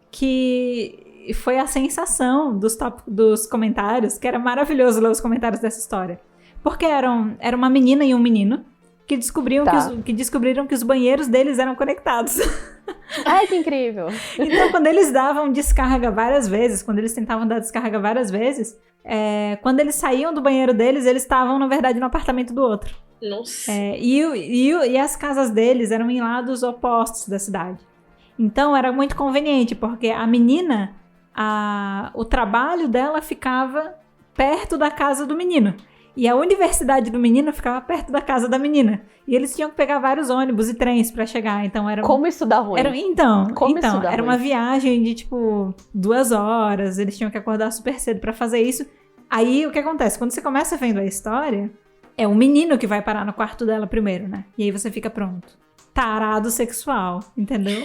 que foi a sensação dos comentários, que era maravilhoso ler os comentários dessa história. Porque era uma menina e um menino que descobriram, Tá. que descobriram que os banheiros deles eram conectados. Ai, que incrível! Então, quando eles davam descarga várias vezes, quando eles tentavam dar descarga várias vezes, quando eles saíam do banheiro deles, eles estavam, na verdade, no apartamento do outro. Nossa. E as casas deles eram em lados opostos da cidade. Então, era muito conveniente, porque a menina, o trabalho dela ficava perto da casa do menino. E a universidade do menino ficava perto da casa da menina. E eles tinham que pegar vários ônibus e trens pra chegar. Então, era... Como isso dá ruim? Como isso dá era ruim? uma viagem de, tipo, 2 horas. Eles tinham que acordar super cedo pra fazer isso. Aí, o que acontece? Quando você começa vendo a história, é o menino que vai parar no quarto dela primeiro, né? E aí você fica pronto. Tarado sexual, entendeu?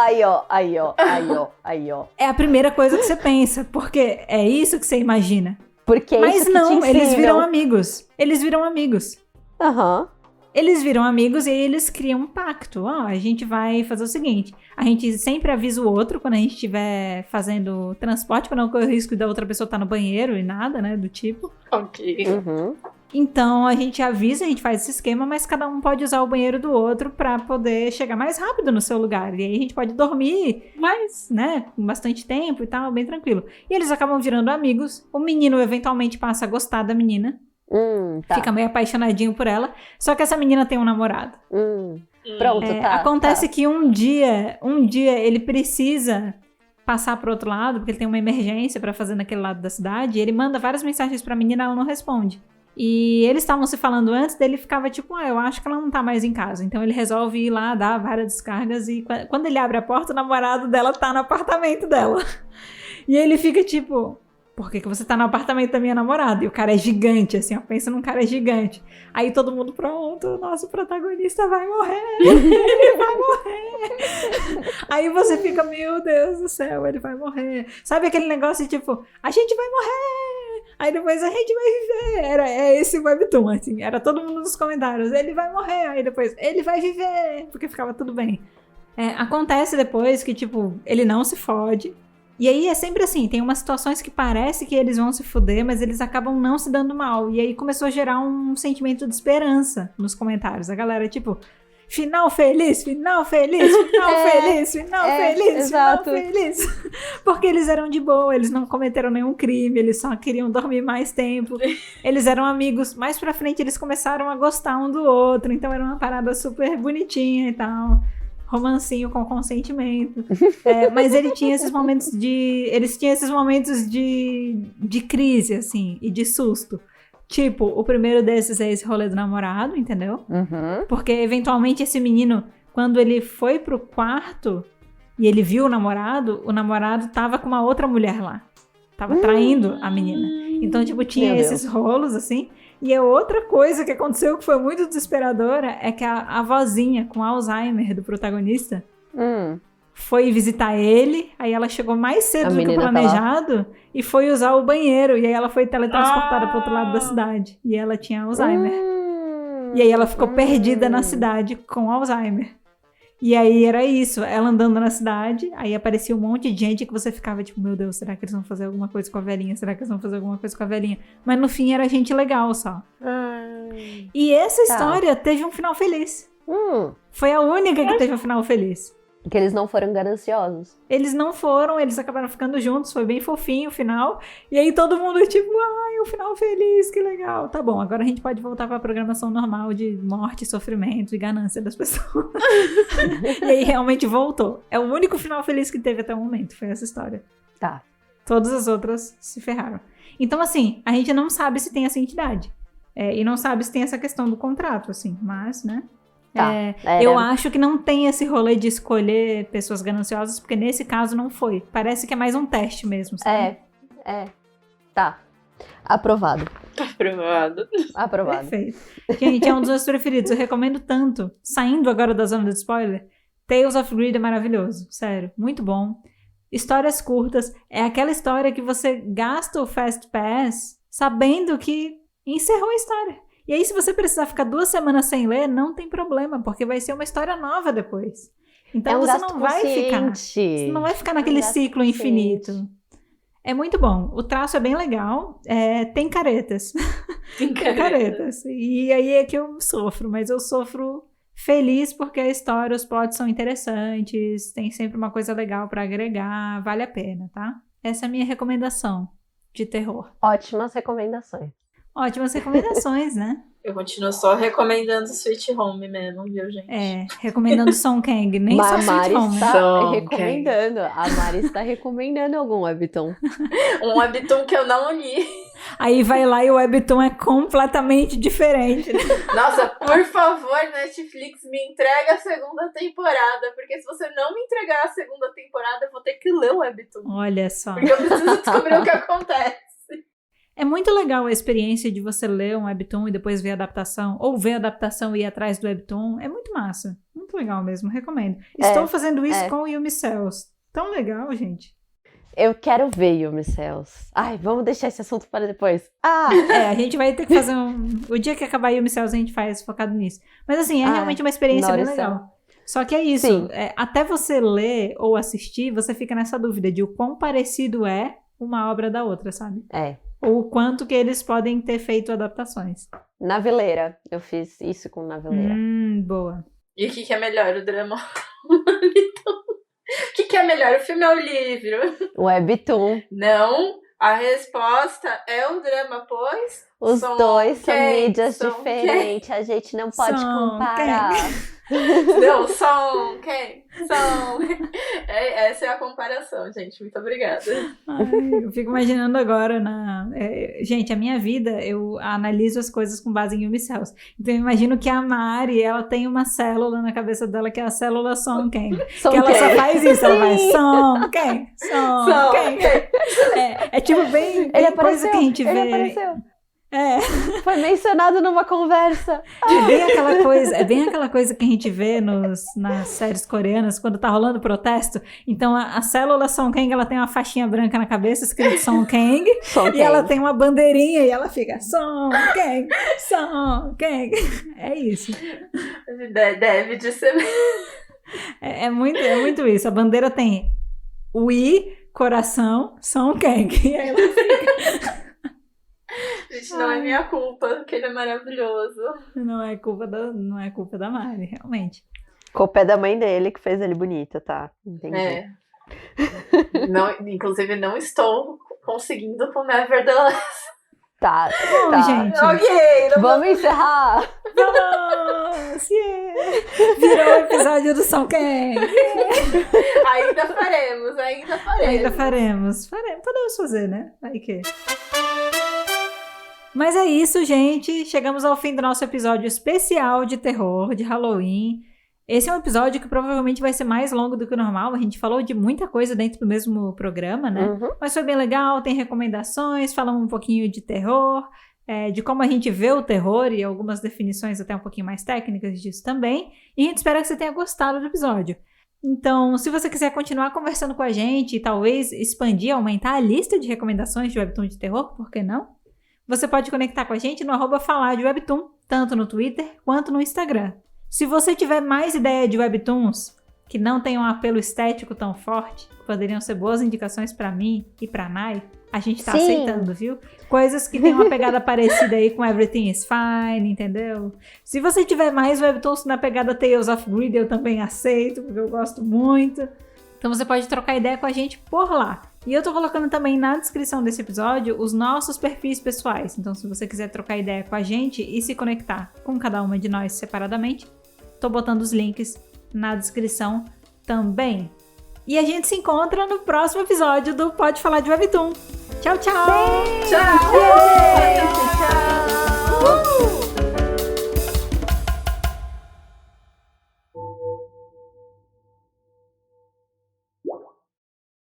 Aí, ó. É a primeira coisa que você pensa, porque é isso que você imagina. Porque é Mas isso que não, te eles ensinam. viram amigos. Eles viram amigos. Aham. Eles viram amigos e aí eles criam um pacto. Ó, a gente vai fazer o seguinte: a gente sempre avisa o outro quando a gente estiver fazendo transporte, para não correr o risco da outra pessoa estar no banheiro e nada, né, do tipo. Ok. Uhum. Então a gente avisa, a gente faz esse esquema, mas cada um pode usar o banheiro do outro pra poder chegar mais rápido no seu lugar. E aí a gente pode dormir, Mas, né, com bastante tempo e tal, bem tranquilo. E eles acabam virando amigos. O menino eventualmente passa a gostar da menina, Tá. fica meio apaixonadinho por ela. Só que essa menina tem um namorado. Pronto, tá. Acontece que um dia ele precisa passar pro outro lado, porque ele tem uma emergência pra fazer naquele lado da cidade. E ele manda várias mensagens pra menina, ela não responde. E eles estavam se falando antes, dele ficava tipo, eu acho que ela não tá mais em casa. Então ele resolve ir lá, dar várias descargas. E quando ele abre a porta, o namorado dela tá no apartamento dela. E ele fica tipo, por que você tá no apartamento da minha namorada? E o cara é gigante, assim, ó, pensa num cara gigante. Aí todo mundo, pronto, o nosso protagonista vai morrer. Ele vai morrer. Aí você fica, meu Deus do céu, ele vai morrer. Sabe aquele negócio de tipo, a gente vai morrer. Aí depois a gente vai viver. É esse webtoon, assim. Era todo mundo nos comentários. Ele vai morrer. Aí depois, ele vai viver. Porque ficava tudo bem. Acontece depois que, tipo, ele não se fode. E aí é sempre assim. Tem umas situações que parece que eles vão se foder, mas eles acabam não se dando mal. E aí começou a gerar um sentimento de esperança nos comentários. A galera, tipo... Final feliz, final feliz, final feliz, final feliz, exato. final feliz. Porque eles eram de boa, eles não cometeram nenhum crime, eles só queriam dormir mais tempo. Eles eram amigos. Mais pra frente eles começaram a gostar um do outro, então era uma parada super bonitinha e tal. Romancinho com consentimento. Mas eles tinham esses momentos de crise, assim, e de susto. Tipo, o primeiro desses é esse rolê do namorado, entendeu? Uhum. Porque, eventualmente, esse menino, quando ele foi pro quarto e ele viu o namorado tava com uma outra mulher lá. Tava traindo a menina. Então, tipo, tinha Meu esses rolos, assim. E a outra coisa que aconteceu que foi muito desesperadora é que a vozinha com Alzheimer do protagonista foi visitar ele, aí ela chegou mais cedo do que o planejado e foi usar o banheiro, e aí ela foi teletransportada pro outro lado da cidade, e ela tinha Alzheimer. E aí ela ficou perdida na cidade com Alzheimer. E aí era isso, ela andando na cidade, aí aparecia um monte de gente que você ficava tipo, meu Deus, será que eles vão fazer alguma coisa com a velhinha? Será que eles vão fazer alguma coisa com a velhinha? Mas no fim era gente legal só. E essa história teve um final feliz. Foi a única que teve um final feliz. Que eles não foram gananciosos. Eles não foram, eles acabaram ficando juntos, foi bem fofinho o final. E aí todo mundo tipo, ai, o final feliz, que legal. Tá bom, agora a gente pode voltar pra programação normal de morte, sofrimento e ganância das pessoas. E aí realmente voltou. É o único final feliz que teve até o momento, foi essa história. Tá. Todas as outras se ferraram. Então, assim, a gente não sabe se tem essa entidade. E não sabe se tem essa questão do contrato, assim, mas, né? Tá. Eu acho que não tem esse rolê de escolher pessoas gananciosas, porque nesse caso não foi. Parece que é mais um teste mesmo, sabe? Tá. Aprovado. Aprovado. Perfeito. Gente, é um dos meus preferidos. Eu recomendo tanto. Saindo agora da zona do spoiler, Tales of Greed é maravilhoso. Sério, muito bom. Histórias curtas. É aquela história que você gasta o Fast Pass sabendo que encerrou a história. E aí, se você precisar ficar 2 semanas sem ler, não tem problema, porque vai ser uma história nova depois. Então você não vai ficar. Você não vai ficar naquele ciclo infinito. É muito bom. O traço é bem legal. Tem caretas. Tem caretas. E aí é que eu sofro, mas eu sofro feliz porque a história, os plots são interessantes, tem sempre uma coisa legal pra agregar, vale a pena, tá? Essa é a minha recomendação de terror. Ótimas recomendações. Ótimas recomendações, né? Eu continuo só recomendando Sweet Home mesmo, viu, gente? Recomendando Song Kang, nem só Sweet Home. Está recomendando. A Mari está recomendando algum webtoon. Um webtoon que eu não li. Aí vai lá e o webtoon é completamente diferente. Nossa, por favor, Netflix, me entrega a 2ª temporada, porque se você não me entregar a 2ª temporada, eu vou ter que ler o webtoon. Olha só. Porque eu preciso descobrir o que acontece. É muito legal a experiência de você ler um webtoon e depois ver a adaptação, ou ver a adaptação e ir atrás do webtoon. É muito massa. Muito legal mesmo, recomendo. Estou fazendo isso com Yumi Cells. Tão legal, gente. Eu quero ver Yumi Cells. Ai, vamos deixar esse assunto para depois. A gente vai ter que fazer o dia que acabar Yumi Cells a gente faz focado nisso. Mas assim, é realmente uma experiência bem legal. Só que é isso. Até você ler ou assistir, você fica nessa dúvida de o quão parecido é uma obra da outra, sabe? Ou o quanto que eles podem ter feito adaptações. Naveleira. Eu fiz isso com Naveleira. Boa. E o que é melhor, o drama ou o webtoon? O que é melhor, o filme ou o livro? O webtoon. Não, a resposta é o drama, pois... Os dois são mídias diferentes. A gente não pode comparar. Não, essa é a comparação, gente. Muito obrigada. Eu fico imaginando agora gente, a minha vida, eu analiso as coisas com base em Yumi Cells. Então eu imagino que a Mari, ela tem uma célula na cabeça dela que é a célula Song Kang. Que ela só faz isso, ela faz Song Kang, Song Kang. É tipo bem coisa que a gente vê. Ele apareceu. Foi mencionado numa conversa. É bem aquela coisa que a gente vê nas séries coreanas quando tá rolando protesto. Então a célula Song Kang, ela tem uma faixinha branca na cabeça escrito Song Kang e ela tem uma bandeirinha e ela fica Song Kang, Song Kang. É isso. Deve de ser. É muito isso. A bandeira tem o I, coração, Song Kang. E aí ela fica... Gente, não é minha culpa, porque ele é maravilhoso. Não é culpa da Mari, realmente. Culpa é da mãe dele que fez ele bonita, tá? Entendi. Não, inclusive, não estou conseguindo com Nevertheless. Tá. Gente. Ok, vamos encerrar. Vamos! Virou o episódio do Song Kang. Ainda faremos. Podemos fazer, né? Aí que... Mas é isso, gente. Chegamos ao fim do nosso episódio especial de terror, de Halloween. Esse é um episódio que provavelmente vai ser mais longo do que o normal. A gente falou de muita coisa dentro do mesmo programa, né? Uhum. Mas foi bem legal, tem recomendações, falamos um pouquinho de terror, de como a gente vê o terror e algumas definições até um pouquinho mais técnicas disso também. E a gente espera que você tenha gostado do episódio. Então, se você quiser continuar conversando com a gente e talvez expandir, aumentar a lista de recomendações de webtoon de terror, por que não? Você pode conectar com a gente no @falardewebtoon, tanto no Twitter quanto no Instagram. Se você tiver mais ideia de webtoons, que não tem um apelo estético tão forte, que poderiam ser boas indicações pra mim e pra Nai, a gente tá Sim. aceitando, viu? Coisas que tem uma pegada parecida aí com Everything is Fine, entendeu? Se você tiver mais webtoons na pegada Tales of Greed, eu também aceito, porque eu gosto muito. Então você pode trocar ideia com a gente por lá. E eu tô colocando também na descrição desse episódio os nossos perfis pessoais. Então se você quiser trocar ideia com a gente e se conectar com cada uma de nós separadamente, tô botando os links na descrição também. E a gente se encontra no próximo episódio do Pode Falar de Webtoon. Tchau, tchau! Tchau! Tchau!